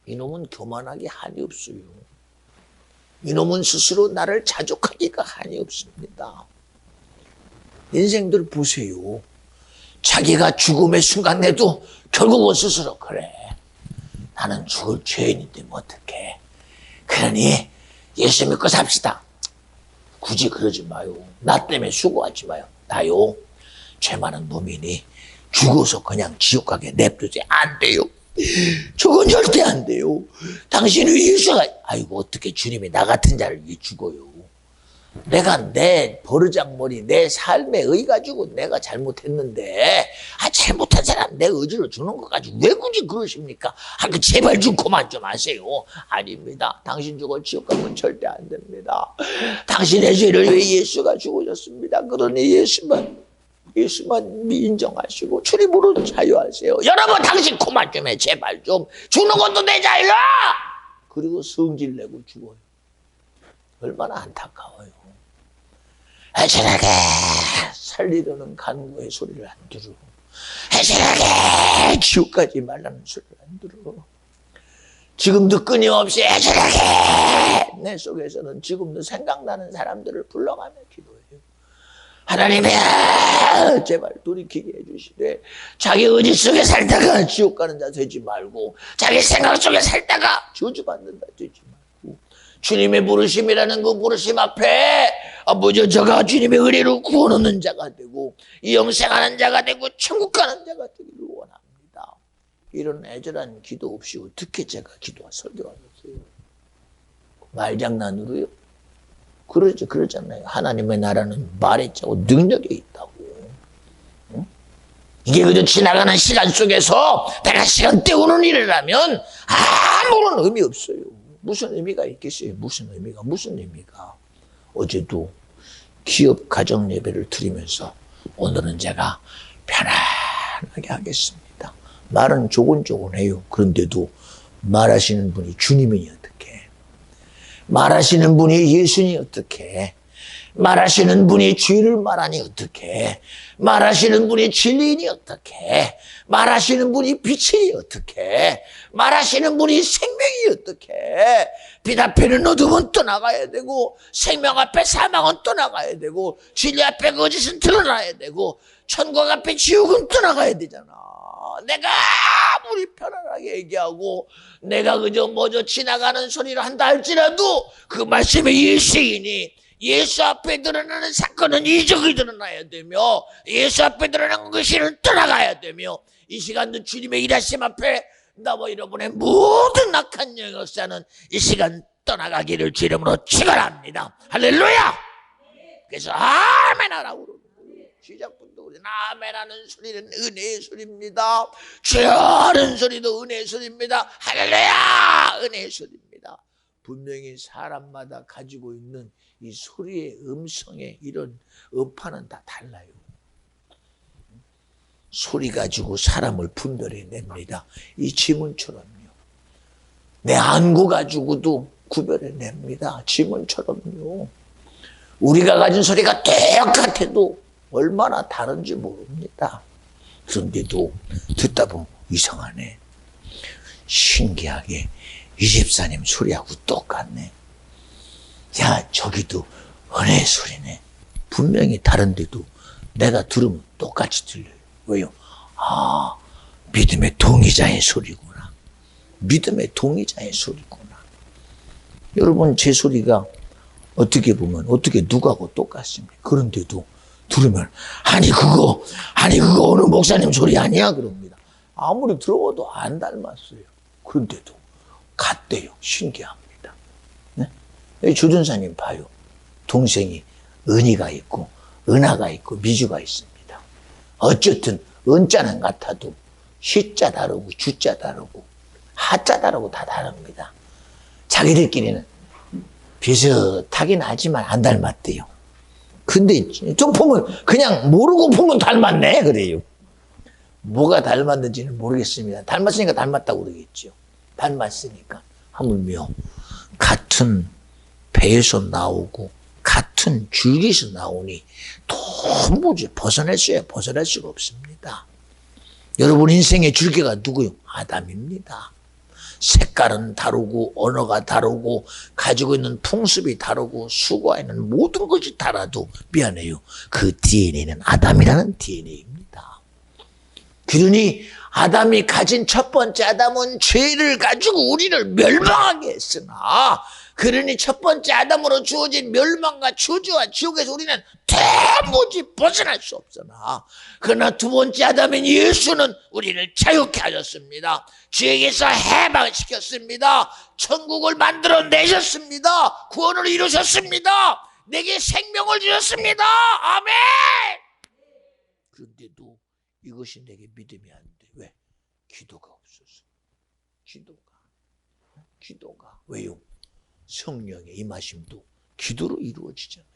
A: 이놈은 교만하기 한이 없어요. 이놈은 스스로 나를 자족하기가 한이 없습니다. 인생들 보세요. 자기가 죽음의 순간에도 결국은 스스로 그래. 나는 죽을 죄인인데 뭐 어떡해. 그러니 예수 믿고 삽시다. 굳이 그러지 마요. 나 때문에 수고하지 마요. 나요, 죄 많은 놈이니 죽어서 그냥 지옥 가게 냅두지. 안 돼요. 저건 절대 안 돼요. 당신이 예수가, 아이고 어떻게 주님이 나 같은 자를 위해 죽어요. 내가 내 버르장머리 내 삶에 의 가지고 내가 잘못했는데 잘못한 사람 내 의지로 주는 것 가지고 왜 굳이 그러십니까? 그 제발 좀 그만 좀 하세요. 아닙니다. 당신 죽어 지옥 가면 절대 안 됩니다. 당신의 죄를 위해 예수가 죽으셨습니다. 그러니 예수만 인정하시고 주님으로 자유하세요. 여러분 당신 그만 좀 해. 제발 좀. 죽는 것도 내 자유야. 그리고 성질 내고 죽어요. 얼마나 안타까워요. 애절하게 살리려는 간구의 소리를 안 들어. 애절하게 지옥까지 말라는 소리를 안 들어. 지금도 끊임없이 애절하게 내 속에서는 지금도 생각나는 사람들을 불러가며 기도해요. 하나님이야 제발 돌이키게 해주시되 자기 의지 속에 살다가 지옥 가는 자 되지 말고 자기 생각 속에 살다가 저주받는 자 되지 말고 주님의 부르심이라는 그 부르심 앞에 아버지 저가 주님의 은혜로 구원 얻는 자가 되고 영생하는 자가 되고 천국 가는 자가 되기를 원합니다. 이런 애절한 기도 없이 어떻게 제가 기도와 설교하겠어요? 말장난으로요? 그러잖아요. 하나님의 나라는 말에 있고 능력에 있다고. 응? 이게 그저 지나가는 시간 속에서 내가 시간 때우는 일이라면 아무런 의미 없어요. 무슨 의미가 있겠어요? 무슨 의미가. 어제도 기업 가정 예배를 드리면서 오늘은 제가 편안하게 하겠습니다. 말은 조곤조곤해요. 그런데도 말하시는 분이 주님이니 어떡해. 말하시는 분이 예수니 어떡해. 말하시는 분이 죄를 말하니 어떡해. 말하시는 분이 진리니 어떡해. 말하시는 분이 빛이니 어떡해. 말하시는 분이 생명이 어떡해. 빛 앞에는 어둠은 떠나가야 되고 생명 앞에 사망은 떠나가야 되고 진리 앞에 거짓은 드러나야 되고 천국 앞에 지옥은 떠나가야 되잖아. 내가 아무리 편안하게 얘기하고 내가 그저 지나가는 소리를 한다 할지라도 그 말씀의 일시이니 예수 앞에 드러나는 사건은 이적이 드러나야 되며 예수 앞에 드러나는 것이는 떠나가야 되며 이 시간도 주님의 일하심 앞에 나와 여러분의 모든 악한 역사는 이 시간 떠나가기를 주 이름으로 축원합니다. 할렐루야. 그래서 아멘 하라고 그러는 거예요. 시작부터 우리는 아멘 하는 소리는 은혜의 소리입니다. 주여 하는 소리도 은혜의 소리입니다. 할렐루야. 은혜의 소리입니다. 분명히 사람마다 가지고 있는 이 소리의 음성의 이런 음파는 다 달라요. 소리 가지고 사람을 분별해냅니다. 이 지문처럼요. 내 안구 가지고도 구별해냅니다. 지문처럼요. 우리가 가진 소리가 똑같아도 얼마나 다른지 모릅니다. 그런데도 듣다 보면 이상하네. 신기하게 이 집사님 소리하고 똑같네. 야, 저기도 은혜의 소리네. 분명히 다른데도 내가 들으면 똑같이 들려요. 왜요? 아, 믿음의 동의자의 소리구나. 믿음의 동의자의 소리구나. 여러분, 제 소리가 어떻게 보면 어떻게 누구하고 똑같습니까? 그런데도 들으면 아니 그거 어느 목사님 소리 아니야 그럽니다. 아무리 들어봐도 안 닮았어요. 그런데도 같대요. 신기합니다. 네? 여기 조준사님 봐요. 동생이 은희가 있고 은하가 있고 미주가 있습니다. 어쨌든 은자는 같아도 시자 다르고 주자 다르고 하자 다르고 다 다릅니다. 자기들끼리는 비슷하긴 하지만 안 닮았대요. 근데 좀 보면 그냥 모르고 보면 닮았네 그래요. 뭐가 닮았는지는 모르겠습니다. 닮았으니까 닮았다고 그러겠죠. 닮았으니까. 하물며 같은 배에서 나오고 같은 줄기에서 나오니 도무지 벗어날 수가 없습니다. 여러분 인생의 줄기가 누구요? 아담입니다. 색깔은 다르고 언어가 다르고 가지고 있는 풍습이 다르고 수고하는 모든 것이 달라도 미안해요. 그 DNA는 아담이라는 DNA입니다. 그러니 아담이 가진 첫 번째 아담은 죄를 가지고 우리를 멸망하게 했으나 그러니 첫 번째 아담으로 주어진 멸망과 저주와 지옥에서 우리는 도무지 벗어날 수 없으나 그러나 두 번째 아담인 예수는 우리를 자유케 하셨습니다. 죄에게서 해방시켰습니다. 천국을 만들어내셨습니다. 구원을 이루셨습니다. 내게 생명을 주셨습니다. 아멘. 그런데도 이것이 내게 믿음이 안 돼. 왜? 기도가 없어서. 기도가. 왜요? 성령의 임하심도 기도로 이루어지잖아요.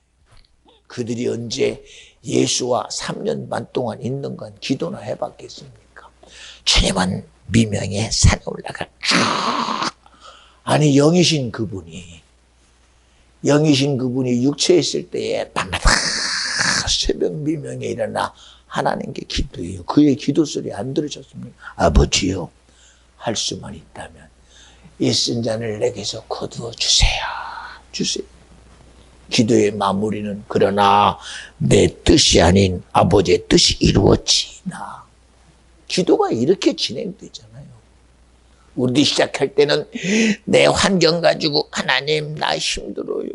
A: 그들이 언제 예수와 3년 반 동안 있는 건 기도나 해봤겠습니까? 주님은 미명의 산에 올라가 아니 영이신 그분이 육체에 있을 때에 밤마다 새벽 미명에 일어나 하나님께 기도해요. 그의 기도 소리 안 들으셨습니까? 아버지요, 할 수만 있다면 이 쓴 잔을 내게서 거두어 주세요. 기도의 마무리는 그러나 내 뜻이 아닌 아버지의 뜻이 이루어지나. 기도가 이렇게 진행되잖아요. 우리 시작할 때는 내 환경 가지고 하나님 나 힘들어요.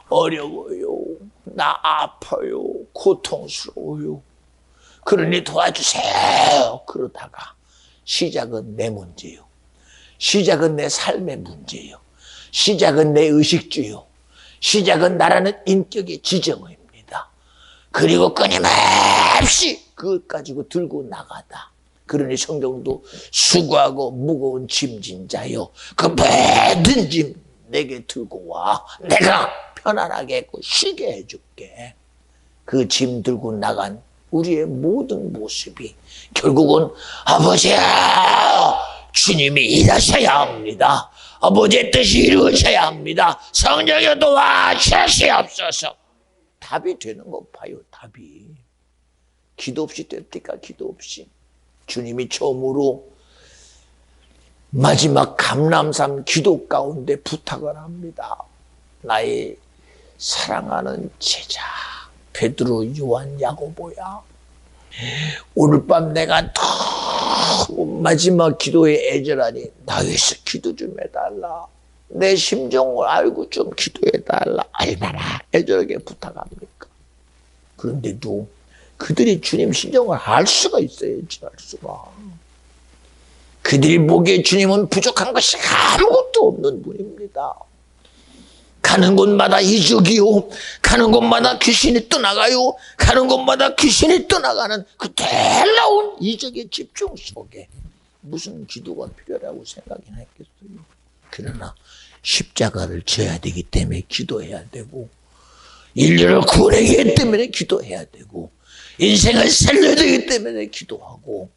A: 어려워요. 나 아파요. 고통스러워요. 그러니 도와주세요. 그러다가 시작은 내 문제요. 시작은 내 삶의 문제요. 시작은 내 의식주요. 시작은 나라는 인격의 지정입니다. 그리고 끊임없이 그것 가지고 들고 나가다. 그러니 성경도 수고하고 무거운 짐진 자요, 그 모든 짐 내게 들고 와. 내가 편안하게 했고 쉬게 해줄게. 그 짐 들고 나간 우리의 모든 모습이 결국은 아버지야, 주님이 일하셔야 합니다. 아버지의 뜻이 이루어져야 합니다. 성령이 도와주시옵소서. 답이 되는 거 봐요. 답이. 기도 없이 됩니까? 기도 없이. 주님이 처음으로 마지막 감람산 기도 가운데 부탁을 합니다. 나의 사랑하는 제자 베드로, 요한, 야고보야, 오늘 밤 내가 너무 마지막 기도에 애절하니 나 위해서 기도 좀 해달라. 내 심정을 알고 좀 기도해달라. 얼마나 애절하게 부탁합니까? 그런데도 그들이 주님 심정을 알 수가 있어야지, 알 수가. 그들이 보기에 주님은 부족한 것이 아무것도 없는 분입니다. 가는 곳마다 이적이요, 가는 곳마다 귀신이 떠나가요, 가는 곳마다 귀신이 떠나가는 그 놀라운 이적의 집중 속에 무슨 기도가 필요하다고 생각이나 했겠어요. 그러나 십자가를 져야 되기 때문에 기도해야 되고, 인류를 구원하기 때문에 기도해야 되고, 인생을 살려야 되기 때문에 기도하고,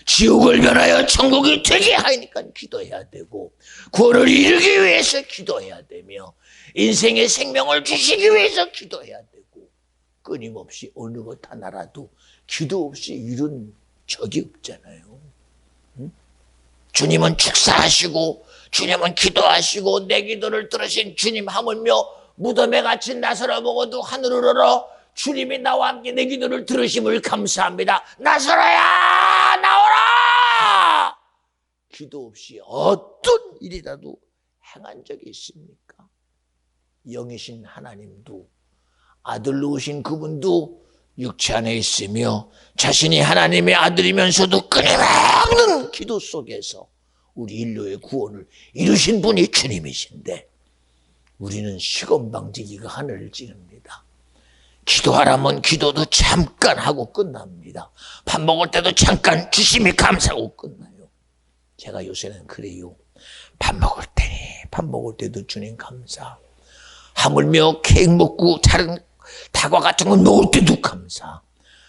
A: 지옥을 변하여 천국이 되게 하니까 기도해야 되고, 구원을 이루기 위해서 기도해야 되며, 인생의 생명을 주시기 위해서 기도해야 되고, 끊임없이 어느 것 하나라도 기도 없이 이룬 적이 없잖아요. 응? 주님은 축사하시고, 주님은 기도하시고, 내 기도를 들으신 주님 하물며 무덤에 갇힌 나사로 보고도 하늘을 열어 주님이 나와 함께 내 기도를 들으심을 감사합니다. 나사로야 나오라! 기도 없이 어떤 일이라도 행한 적이 있습니까? 영이신 하나님도, 아들로 오신 그분도 육체 안에 있으며 자신이 하나님의 아들이면서도 끊임없는 기도 속에서 우리 인류의 구원을 이루신 분이 주님이신데, 우리는 시건방지기가 하늘을 찌릅니다. 기도하라면 기도도 잠깐 하고 끝납니다. 밥 먹을 때도 잠깐 주심이 감사하고 끝나요. 제가 요새는 그래요. 밥 먹을 때도 주님 감사. 하물며 케이크 먹고 다른 다과 같은 건 먹을 때도 감사.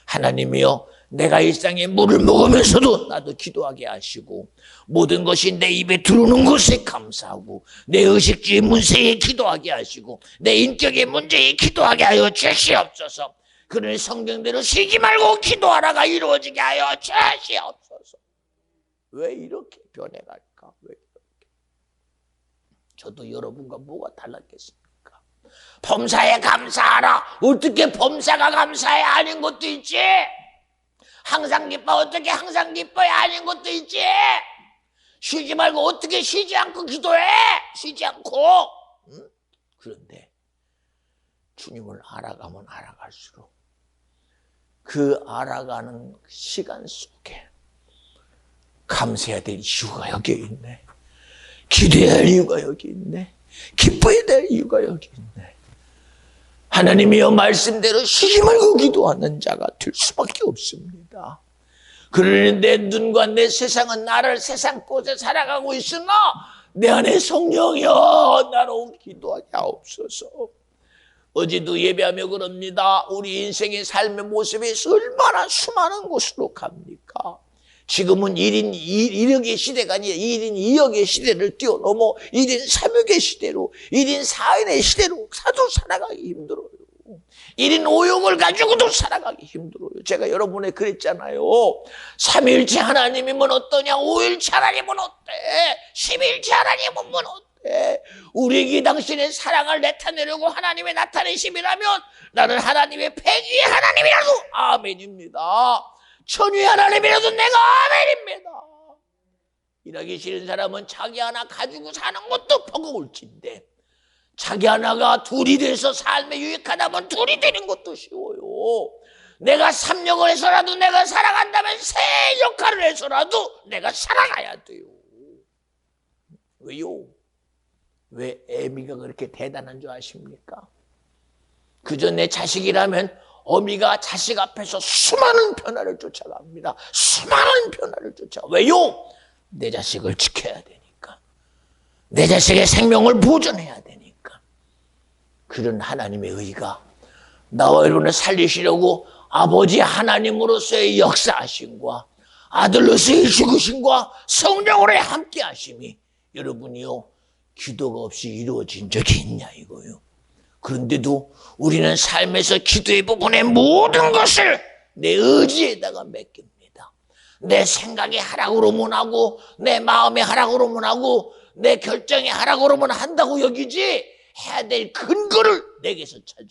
A: 하나님이여, 내가 일상에 물을 먹으면서도 나도 기도하게 하시고, 모든 것이 내 입에 들어오는 것에 감사하고, 내 의식주의 문제에 기도하게 하시고, 내 인격의 문제에 기도하게 하여 주시옵소서. 그러니 성경대로 쉬지 말고 기도하라가 이루어지게 하여 주시옵소서. 왜 이렇게 변해갈까? 왜 이렇게? 저도 여러분과 뭐가 달랐겠습니까? 범사에 감사하라. 어떻게 범사가 감사해? 아닌 것도 있지. 항상 기뻐. 어떻게 항상 기뻐야 아닌 것도 있지. 쉬지 말고 어떻게 쉬지 않고 기도해? 쉬지 않고. 응? 그런데 주님을 알아가면 알아갈수록 그 알아가는 시간 속에 감사해야 될 이유가 여기 있네. 기도해야 할 이유가 여기 있네. 기뻐야 될 이유가 여기 있네. 하나님이여, 말씀대로 쉬지 말고 기도하는 자가 될 수밖에 없습니다. 그러니 내 눈과 내 세상은 나를 세상 곳에 살아가고 있으나 내 안에 성령이여 나로 기도하게 하옵소서. 어제도 예배하며 그럽니다. 우리 인생의 삶의 모습이 얼마나 수많은 곳으로 갑니까? 지금은 1인 1역의 시대가 아니라 1인 2역의 시대를 뛰어넘어 1인 3역의 시대로, 1인 4인의 시대로 사도 살아가기 힘들어요. 1인 5역을 가지고도 살아가기 힘들어요. 제가 여러분에 그랬잖아요. 3일째 하나님이면 어떠냐, 5일째 하나님은 어때, 10일째 하나님은 어때. 우리에게 당신의 사랑을 나타내려고 하나님의 나타내심이라면 나는 하나님의 폐기의 하나님이라도 아멘입니다. 천위의 하나님이라도 내가 아멘입니다. 일하기 싫은 사람은 자기 하나 가지고 사는 것도 버거울진데, 자기 하나가 둘이 돼서 삶에 유익하다면 둘이 되는 것도 쉬워요. 내가 3역을 해서라도 내가 살아간다면 새 역할을 해서라도 내가 살아가야 돼요. 왜요? 왜 애미가 그렇게 대단한 줄 아십니까? 그저 내 자식이라면 어미가 자식 앞에서 수많은 변화를 쫓아갑니다. 수많은 변화를 쫓아가. 왜요? 내 자식을 지켜야 되니까. 내 자식의 생명을 보존해야 되니까. 그런 하나님의 의가 나와 여러분을 살리시려고 아버지 하나님으로서의 역사하심과 아들로서의 죽으심과 성령으로의 함께하심이 여러분이요, 기도가 없이 이루어진 적이 있냐 이거요. 그런데도 우리는 삶에서 기도의 부분의 모든 것을 내 의지에다가 맡깁니다. 내 생각이 하라고 그러면 하고, 내 마음이 하라고 그러면 하고, 내 결정이 하라고 그러면 한다고 여기지, 해야 될 근거를 내게서 찾아.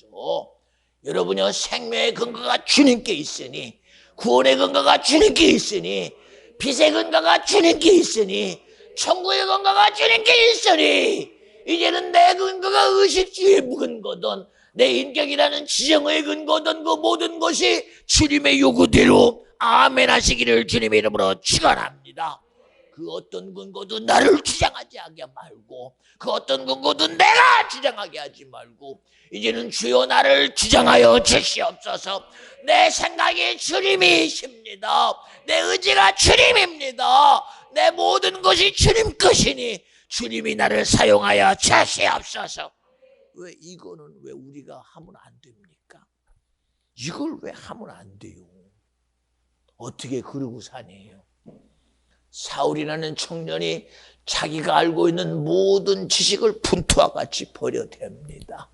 A: 여러분요, 생명의 근거가 주님께 있으니, 구원의 근거가 주님께 있으니, 빛의 근거가 주님께 있으니, 천국의 근거가 주님께 있으니, 이제는 내 근거가 의식주의의 근거든, 내 인격이라는 지정의 근거든, 그 모든 것이 주님의 요구대로 아멘 하시기를 주님의 이름으로 축원합니다. 그 어떤 근거도 나를 주장하게 하지 말고, 그 어떤 근거도 내가 주장하게 하지 말고, 이제는 주여 나를 주장하여 주시옵소서. 내 생각이 주님이십니다. 내 의지가 주님입니다. 내 모든 것이 주님 것이니 주님이 나를 사용하여 주시옵소서. 왜 이거는 왜 우리가 하면 안 됩니까? 이걸 왜 하면 안 돼요? 어떻게 그러고 사네요? 사울이라는 청년이 자기가 알고 있는 모든 지식을 분투와 같이 버려댑니다.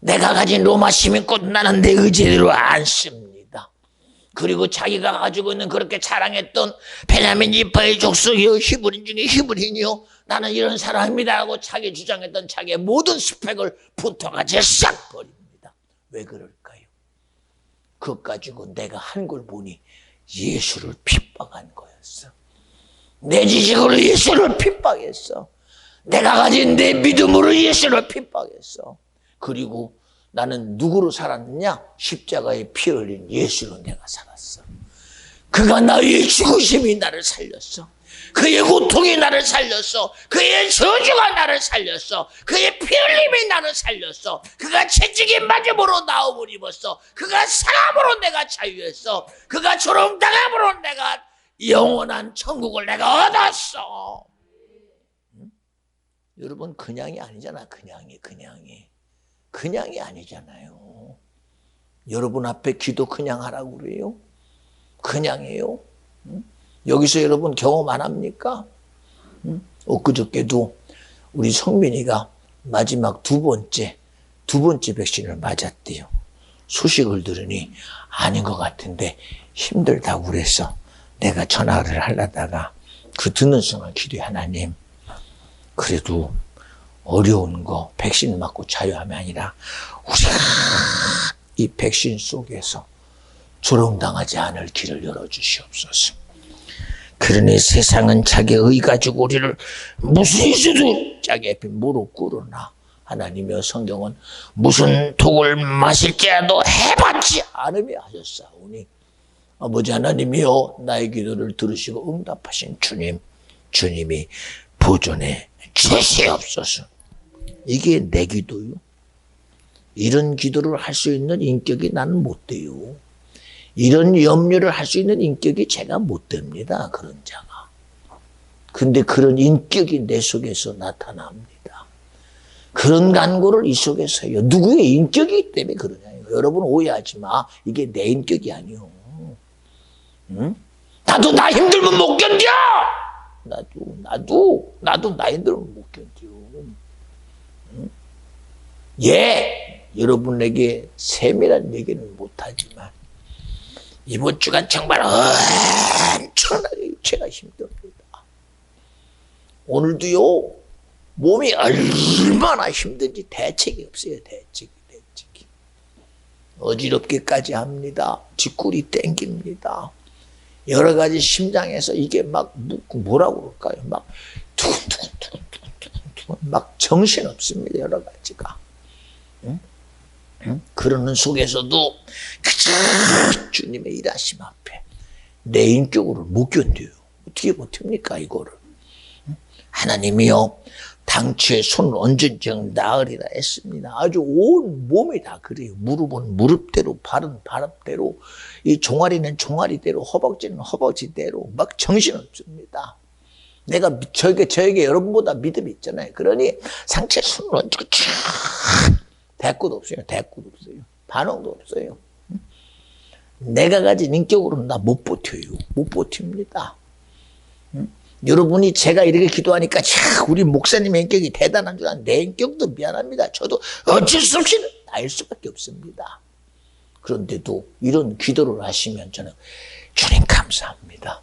A: 내가 가진 로마 시민꽃 나는 내 의지대로 안 씁니다. 그리고 자기가 가지고 있는 그렇게 자랑했던 베냐민 지파의 족속이요, 히브리인 중에 히브리인이요, 나는 이런 사람입니다 하고 자기 주장했던 자기의 모든 스펙을 분투같이 싹 버립니다. 왜 그럴까요? 그것 가지고 내가 한 걸 보니 예수를 핍박한 거였어. 내 지식으로 예수를 핍박했어. 내가 가진 내 믿음으로 예수를 핍박했어. 그리고 나는 누구로 살았느냐? 십자가에 피 흘린 예수로 내가 살았어. 그가 나의 죽으심이 나를 살렸어. 그의 고통이 나를 살렸어. 그의 저주가 나를 살렸어. 그의 피 흘림이 나를 살렸어. 그가 채찍에 맞음으로 나음을 입었어. 그가 사람으로 내가 자유했어. 그가 조롱당함으로 내가 영원한 천국을 내가 얻었어. 응? 여러분, 그냥이 아니잖아. 그냥이 아니잖아요. 여러분 앞에 기도 그냥 하라고 그래요? 그냥이에요? 응? 여기서 여러분 경험 안 합니까? 응? 엊그저께도 우리 성민이가 마지막 두 번째 백신을 맞았대요. 소식을 들으니 아닌 것 같은데 힘들다고 그래서 내가 전화를 하려다가 그 듣는 순간 기도해, 하나님, 그래도 어려운 거 백신 맞고 자유함이 아니라 우리가 이 백신 속에서 조롱당하지 않을 길을 열어주시옵소서. 그러니 세상은 자기의 의 가지고 우리를 무슨 수도 자기 앞에 무릎 꿇으나 하나님의 성경은 무슨 독을 마실지라도 해봤지 않으며 하셨사오니 아버지 하나님이여, 나의 기도를 들으시고 응답하신 주님이 보존해 주시옵소서. 이게 내 기도요. 이런 기도를 할 수 있는 인격이 나는 못 돼요. 이런 염려를 할 수 있는 인격이 제가 못 됩니다. 그런 자가. 근데 그런 인격이 내 속에서 나타납니다. 그런 간구를 이 속에서 해요. 누구의 인격이기 때문에 그러냐요. 여러분 오해하지 마. 이게 내 인격이 아니요. 응? 나도 나 힘들면 못 견뎌. 나도 나 힘들면 못 견뎌. 응? 예, 여러분에게 세밀한 얘기는 못하지만 이번 주간 정말 엄청나게 육체가 힘듭니다. 오늘도요, 몸이 얼마나 힘든지 대책이 없어요. 대책이. 어지럽게까지 합니다. 뒷골이 땡깁니다. 여러 가지 심장에서 이게 막 뭐라고 그럴까요? 막 두근두근 막 정신없습니다. 여러 가지가. 응? 그러는 속에서도 그저 주님의 일하심 앞에 내 인격으로 못 견뎌요. 어떻게 버팁니까 이거를? 하나님이요, 당초에 손을 얹은 나으리라 했습니다. 아주 온 몸이 다 그래요. 무릎은 무릎대로, 발은 발대로, 이 종아리는 종아리대로, 허벅지는 허벅지대로 막 정신없습니다. 내가 저에게 여러분보다 믿음이 있잖아요. 그러니 상체에 손을 얹고 쫙 대꾸도 없어요. 반응도 없어요. 내가 가진 인격으로는 나 못 버텨요. 못 버팁니다. 여러분이 제가 이렇게 기도하니까 우리 목사님의 인격이 대단한 줄 아는데 내 인격도 미안합니다. 저도 어쩔 수 없이 나일 수밖에 없습니다. 그런데도 이런 기도를 하시면 저는 주님 감사합니다.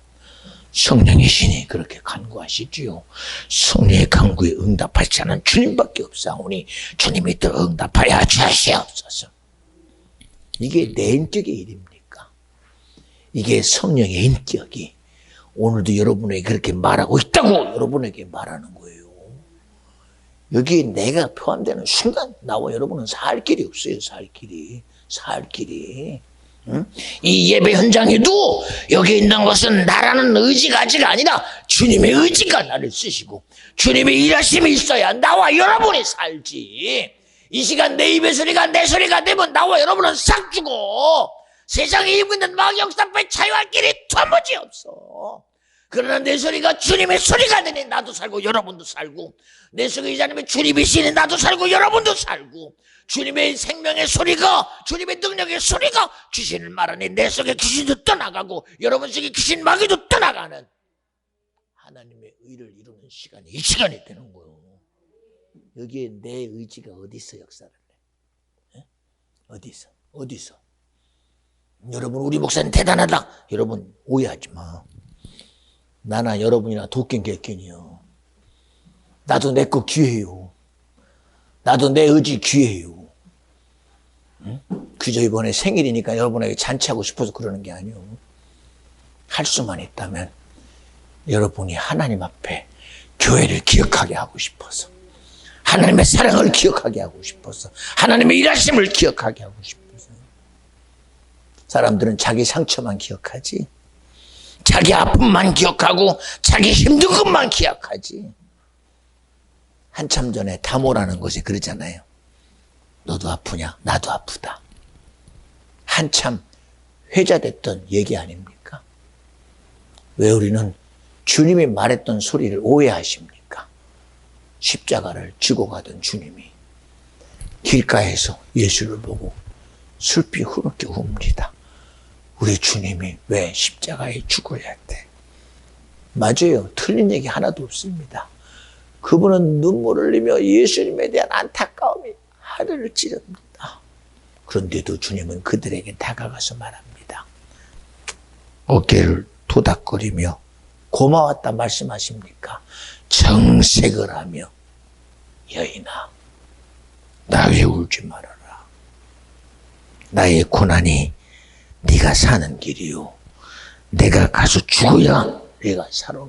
A: 성령이시니 그렇게 간구하시지요. 성령의 간구에 응답하지 않은 주님밖에 없사오니 주님이 또 응답하여 주시옵소서. 이게 내 인격의 일입니까? 이게 성령의 인격이 오늘도 여러분에게 그렇게 말하고 있다고 여러분에게 말하는 거예요. 여기 내가 포함되는 순간 나와 여러분은 살 길이 없어요. 살 길이. 응? 이 예배 현장에도 여기 있는 것은 나라는 의지가 아니라 주님의 의지가 나를 쓰시고 주님의 일하심이 있어야 나와 여러분이 살지. 이 시간 내 입의 소리가 내 소리가 되면 나와 여러분은 싹 죽어. 세상에 입고 있는 망역사 앞에 자유할 길이 도무지 없어. 그러나 내 소리가 주님의 소리가 되니 나도 살고 여러분도 살고, 내 속에 이 자님의 주님이시니 나도 살고 여러분도 살고, 주님의 생명의 소리가, 주님의 능력의 소리가 귀신을 말하니 내 속에 귀신도 떠나가고 여러분 속에 귀신 마귀도 떠나가는 하나님의 의를 이루는 시간이 이 시간이 되는 거예요. 여기에 내 의지가 어디서 역사를 해? 어디서? 여러분 우리 목사님 대단하다. 여러분 오해하지 마. 나나 여러분이나 도끼 객견이요. 나도 내 거 귀해요. 나도 내 의지 귀해요. 응? 그저 이번에 생일이니까 여러분에게 잔치하고 싶어서 그러는 게 아니요. 할 수만 있다면 여러분이 하나님 앞에 교회를 기억하게 하고 싶어서, 하나님의 사랑을 기억하게 하고 싶어서, 하나님의 일하심을 기억하게 하고 싶어서. 사람들은 자기 상처만 기억하지, 자기 아픔만 기억하고 자기 힘든 것만 기억하지. 한참 전에 다모라는 것이 그러잖아요. 너도 아프냐? 나도 아프다. 한참 회자됐던 얘기 아닙니까? 왜 우리는 주님이 말했던 소리를 오해하십니까? 십자가를 지고 가던 주님이 길가에서 예수를 보고 슬피 흐르게 웁니다. 우리 주님이 왜 십자가에 죽어야 돼? 맞아요. 틀린 얘기 하나도 없습니다. 그분은 눈물을 흘리며 예수님에 대한 안타까움이 하늘을 찌릅니다. 그런데도 주님은 그들에게 다가가서 말합니다. 어깨를 도닥거리며 고마웠다 말씀하십니까? 정색을 하며 여인아, 나 왜 울지 말아라. 나의 고난이 네가 사는 길이요. 내가 가서 죽어야 네가 살아.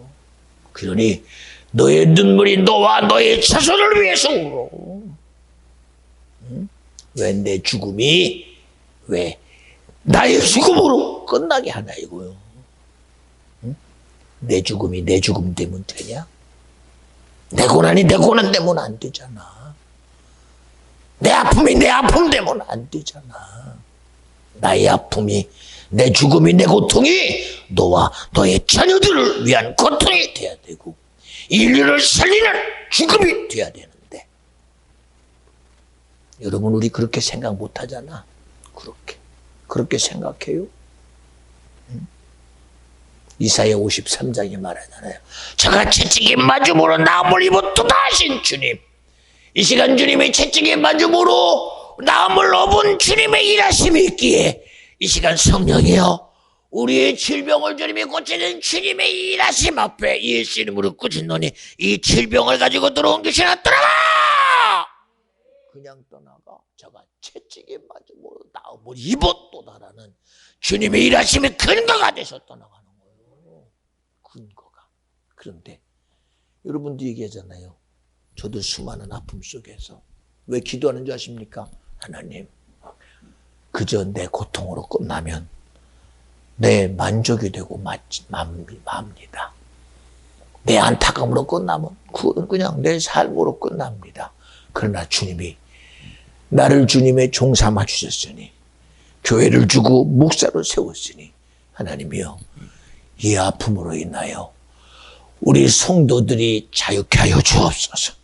A: 그러니 너의 눈물이 너와 너의 자손을 위해서 울어. 응? 왜 내 죽음이 왜 나의 죽음으로 끝나게 하나 이거요. 응? 내 죽음이 내 죽음 되면 되냐? 내 고난이 내 고난 되면 안 되잖아. 내 아픔이 내 아픔 되면 안 되잖아. 나의 아픔이, 내 죽음이, 내 고통이 너와 너의 자녀들을 위한 고통이 돼야 되고 인류를 살리는 죽음이 돼야 되는데, 여러분 우리 그렇게 생각 못하잖아. 그렇게 생각해요? 응? 이사야 53장에 말하잖아요. 저가 채찍에 맞음으로 나음을 입었도다 하신 주님. 이 시간 주님의 채찍에 맞음으로 나음을 업은 주님의 일하심이 있기에 이 시간 성령이여, 우리의 질병을 주님이 고치는 주님의 일하심 앞에 예수 이름으로 꾸짖노니 이 질병을 가지고 들어온 귀신아 떠나가! 그냥 떠나가. 저가 채찍에 맞음으로 나음을 입었도다라는 주님의 일하심이 근거가 돼서 떠나가는 거예요. 근거가. 그런데 여러분도 얘기하잖아요. 저도 수많은 아픔 속에서 왜 기도하는 줄 아십니까? 하나님, 그저 내 고통으로 끝나면 내 만족이 되고 맙니다. 내 안타까움으로 끝나면 그건 그냥 내 삶으로 끝납니다. 그러나 주님이 나를 주님의 종 삼아 주셨으니, 교회를 주고 목사로 세웠으니, 하나님이여, 이 아픔으로 인하여 우리 성도들이 자유케 하여 주옵소서.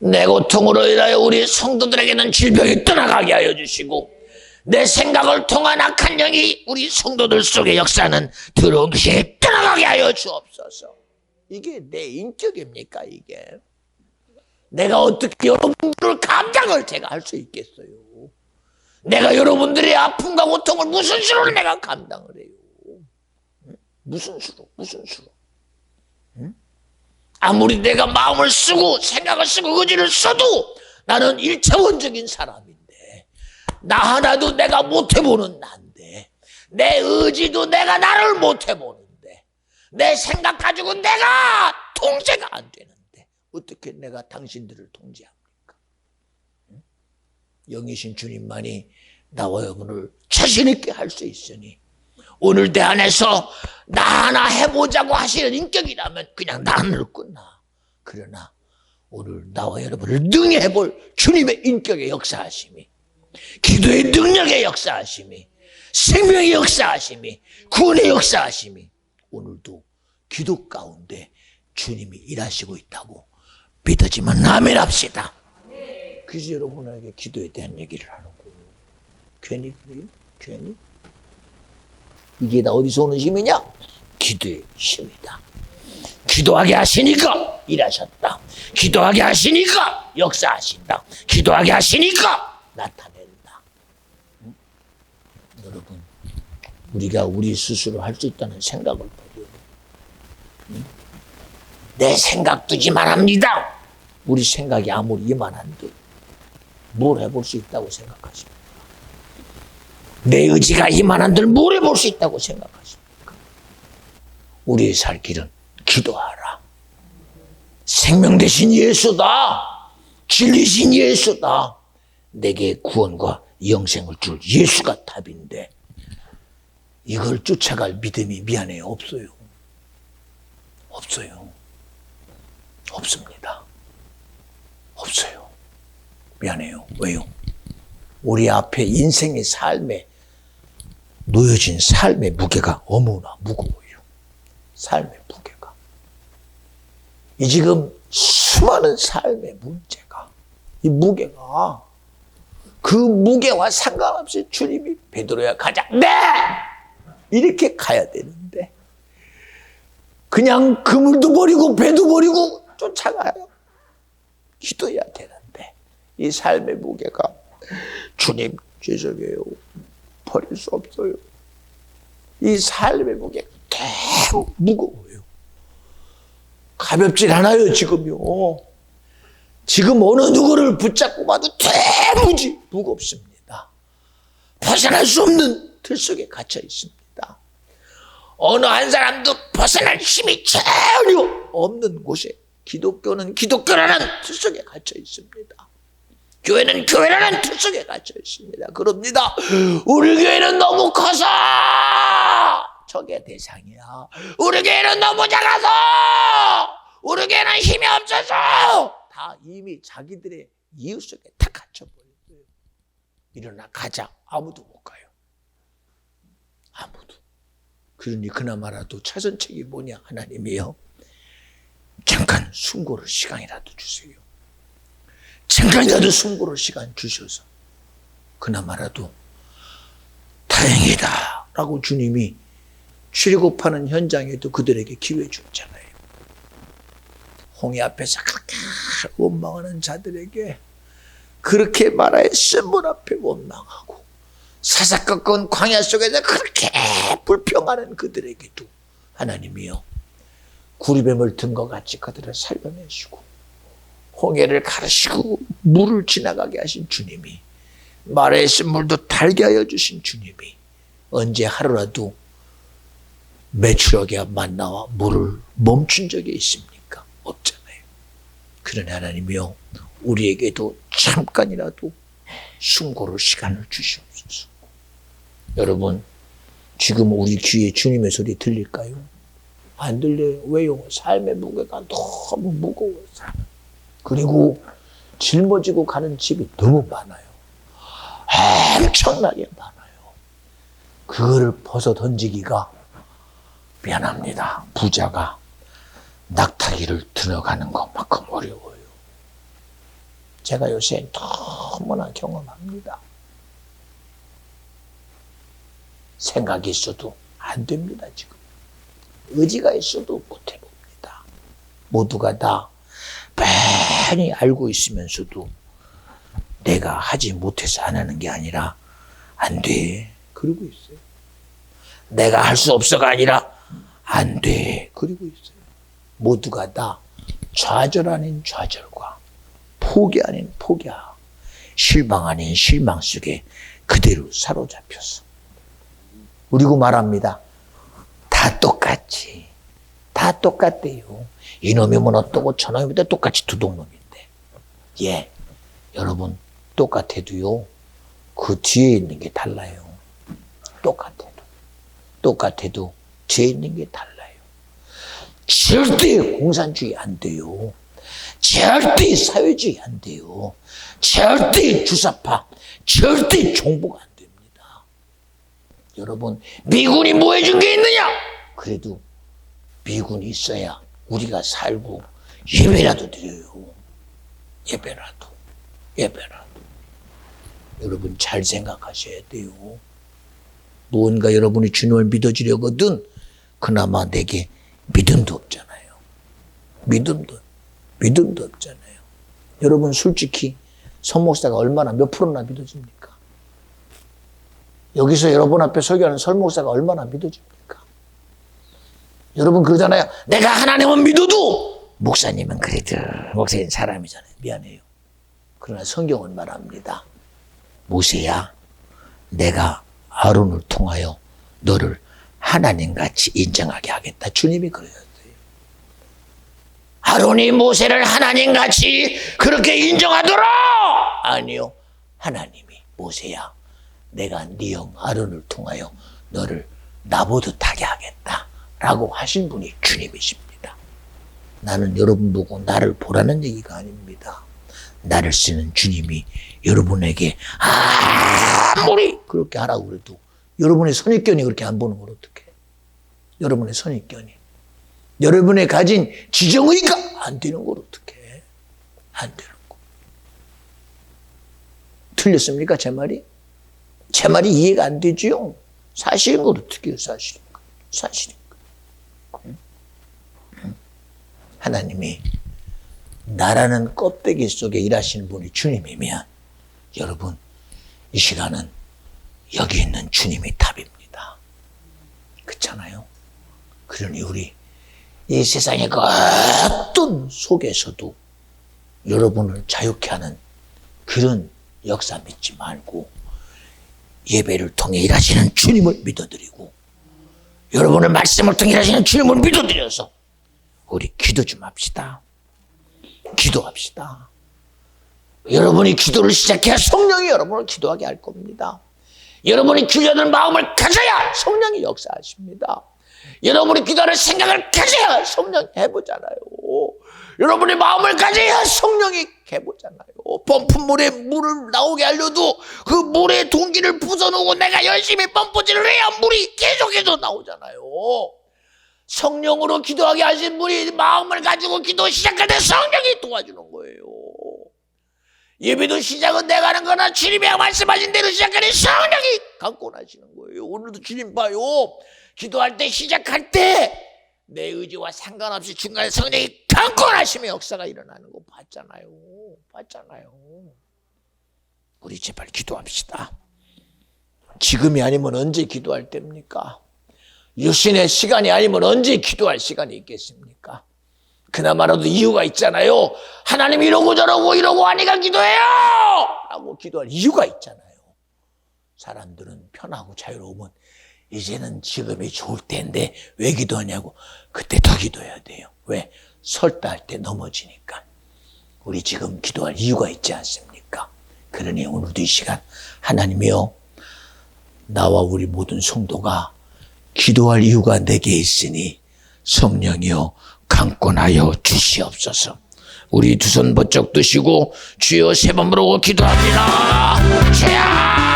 A: 내 고통으로 인하여 우리 성도들에게는 질병이 떠나가게 하여 주시고, 내 생각을 통한 악한 영이 우리 성도들 속에 역사하는 더러운 것이 떠나가게 하여 주옵소서. 이게 내 인격입니까? 이게 내가 어떻게 여러분들을 감당을 제가 할 수 있겠어요? 내가 여러분들의 아픔과 고통을 무슨 수로 내가 감당을 해요? 무슨 수로? 응? 아무리 내가 마음을 쓰고 생각을 쓰고 의지를 써도 나는 일차원적인 사람인데, 나 하나도 내가 못해보는 난데, 내 의지도 내가 나를 못해보는데, 내 생각 가지고 내가 통제가 안 되는데 어떻게 내가 당신들을 통제합니까? 영이신 주님만이 나와 여러분을 자신 있게 할 수 있으니 오늘 내 안에서 나 하나 해보자고 하시는 인격이라면 그냥 나를 끝나. 그러나 오늘 나와 여러분을 능히 해볼 주님의 인격의 역사하심이, 기도의 능력의 역사하심이, 생명의 역사하심이, 구원의 역사하심이 오늘도 기도 가운데 주님이 일하시고 있다고 믿어지면 아멘 합시다. 그래서 여러분에게 기도에 대한 얘기를 하는 거예요. 괜히 그래요? 괜히? 이게 다 어디서 오는 힘이냐? 기도의 힘이다. 기도하게 하시니까 일하셨다. 기도하게 하시니까 역사하신다. 기도하게 하시니까 나타낸다. 여러분, 우리가 우리 스스로 할 수 있다는 생각을 버려요. 내 생각도 이만합니다. 우리 생각이 아무리 이만한데 뭘 해볼 수 있다고 생각하십니까? 내 의지가 이만한들 뭘 해볼 수 있다고 생각하십니까? 우리의 살 길은 기도하라. 생명 되신 예수다. 진리신 예수다. 내게 구원과 영생을 줄 예수가 답인데 이걸 쫓아갈 믿음이 미안해요. 없어요. 없어요. 없습니다. 없어요. 미안해요. 왜요? 우리 앞에 인생의 삶에 놓여진 삶의 무게가 너무나 무거워요. 삶의 무게가. 이 지금 수많은 삶의 문제가, 이 무게가 그 무게와 상관없이 주님이 베드로야 가자. 네! 이렇게 가야 되는데 그냥 그물도 버리고 배도 버리고 쫓아가요. 기도해야 되는데 이 삶의 무게가 주님 죄송해요. 버릴 수 없어요. 이 삶의 무게가 되게 무거워요. 가볍질 않아요. 지금요. 지금 어느 누구를 붙잡고 봐도 대무지 무겁습니다. 벗어날 수 없는 틀 속에 갇혀 있습니다. 어느 한 사람도 벗어날 힘이 전혀 없는 곳에 기독교는 기독교라는 틀 속에 갇혀 있습니다. 교회는 교회라는 틀 속에 갇혀 있습니다. 그럽니다. 우리 교회는 너무 커서 적의 대상이야. 우리 교회는 너무 작아서, 우리 교회는 힘이 없어서, 다 이미 자기들의 이유 속에 다 갇혀버렸어요. 일어나 가자. 아무도 못 가요. 아무도. 그러니 그나마라도 차선책이 뭐냐? 하나님이요, 잠깐 숨 고를 시간이라도 주세요. 잠깐이라도 숨 고를 시간 주셔서 그나마라도 다행이다 라고 주님이 출애굽하는 현장에도 그들에게 기회 줬잖아요. 홍해 앞에서 그렇게 원망하는 자들에게 그렇게 마라의 쓴물 앞에 원망하고 사사건건 광야 속에서 그렇게 불평하는 그들에게도 하나님이요, 구리뱀을 든 것 같이 그들을 살려내시고 홍해를 가르시고 물을 지나가게 하신 주님이, 마라의 쓴물도 달게 하여 주신 주님이 언제 하루라도 메추라기와 만나와 물을 멈춘 적이 있습니까? 없잖아요. 그러니 하나님이요, 우리에게도 잠깐이라도 숨 고를 시간을 주시옵소서. 여러분, 지금 우리 귀에 주님의 소리 들릴까요? 안 들려요. 왜요? 삶의 무게가 너무 무거워서. 그리고 짊어지고 가는 집이 너무 많아요. 엄청나게 많아요. 그거를 벗어 던지기가, 미안합니다, 부자가 낙타기를 들어가는 것만큼 어려워요. 제가 요새 너무나 경험합니다. 생각이 있어도 안 됩니다. 지금 의지가 있어도 못 해봅니다. 모두가 다 뻔히 알고 있으면서도 내가 하지 못해서 안 하는 게 아니라 안 돼 그러고 있어요. 내가 할 수 없어가 아니라 안 돼 그러고 있어요. 모두가 다 좌절 아닌 좌절과 포기 아닌 포기야, 실망 아닌 실망 속에 그대로 사로잡혔어. 그리고 말합니다. 다 똑같지. 다 다 똑같대요. 이놈이면 어떠고 저놈이면 똑같이 두동놈인데. 예, 여러분 똑같아도요. 그 뒤에 있는 게 달라요. 똑같아도 뒤에 있는 게 달라요. 절대 공산주의 안 돼요. 절대 사회주의 안 돼요. 절대 주사파, 절대 종북 안 됩니다. 여러분, 미군이 뭐 해준 게 있느냐? 그래도 미군이 있어야 우리가 살고 예배라도 드려요. 예배라도. 여러분 잘 생각하셔야 돼요. 무언가 여러분이 주님을 믿어주려거든 그나마 내게 믿음도 없잖아요. 믿음도 없잖아요. 여러분 솔직히 선 목사가 얼마나 몇 프로나 믿어집니까? 여기서 여러분 앞에 설교하는 설 목사가 얼마나 믿어집니까? 여러분 그러잖아요. 내가 하나님은 믿어도 목사님은 그래도 목사님 사람이잖아요. 미안해요. 그러나 성경은 말합니다. 모세야, 내가 아론을 통하여 너를 하나님같이 인정하게 하겠다. 주님이 그래야 돼요. 아론이 모세를 하나님같이 그렇게 인정하더라. 아니요. 하나님이 모세야, 내가 네 형 아론을 통하여 너를 나보듯하게 하겠다. 라고 하신 분이 주님이십니다. 나는 여러분 보고 나를 보라는 얘기가 아닙니다. 나를 쓰는 주님이 여러분에게 아무리 그렇게 하라고 그래도 여러분의 선입견이 그렇게 안 보는 걸 어떡해. 여러분의 선입견이 여러분의 가진 지정의가 안 되는 걸 어떡해. 안 되는 거. 틀렸습니까? 제 말이? 제 말이 이해가 안 되지요? 사실인 걸 어떻게 해요? 사실인 거. 하나님이 나라는 껍데기 속에 일하시는 분이 주님이면 여러분 이 시간은 여기 있는 주님이 답입니다. 그렇잖아요. 그러니 우리 이 세상의 그 어떤 속에서도 여러분을 자유케 하는 그런 역사 믿지 말고 예배를 통해 일하시는 주님을 믿어드리고 여러분의 말씀을 통해 일하시는 주님을 믿어드려서 우리 기도 좀 합시다. 기도합시다. 여러분이 기도를 시작해야 성령이 여러분을 기도하게 할 겁니다. 여러분이 기도하는 마음을 가져야 성령이 역사하십니다. 여러분이 기도하는 생각을 가져야 성령이 해보잖아요. 여러분의 마음을 가져야 성령이 해보잖아요. 펌프물에 물을 나오게 하려도 그 물의 동기를 부숴놓고 내가 열심히 펌프질을 해야 물이 계속해서 나오잖아요. 성령으로 기도하게 하신 분이 마음을 가지고 기도 시작할 때 성령이 도와주는 거예요. 예배도 시작은 내가 하는 거나 주님이 말씀하신 대로 시작하는 성령이 강권하시는 거예요. 오늘도 주님 봐요. 기도할 때 시작할 때 내 의지와 상관없이 중간에 성령이 강권하시며 역사가 일어나는 거 봤잖아요. 우리 제발 기도합시다. 지금이 아니면 언제 기도할 때입니까? 유신의 시간이 아니면 언제 기도할 시간이 있겠습니까? 그나마라도 이유가 있잖아요. 하나님 이러고 저러고 이러고 하니까 기도해요! 라고 기도할 이유가 있잖아요. 사람들은 편하고 자유로우면 이제는 지금이 좋을 때인데 왜 기도하냐고 그때 더 기도해야 돼요. 왜? 설다 할 때 넘어지니까. 우리 지금 기도할 이유가 있지 않습니까? 그러니 오늘도 이 시간 하나님이요 나와 우리 모든 성도가 기도할 이유가 내게 있으니 성령이여 강권하여 주시옵소서. 우리 두 손 번쩍 드시고 주여 세 번 부르고 기도합니다. 주여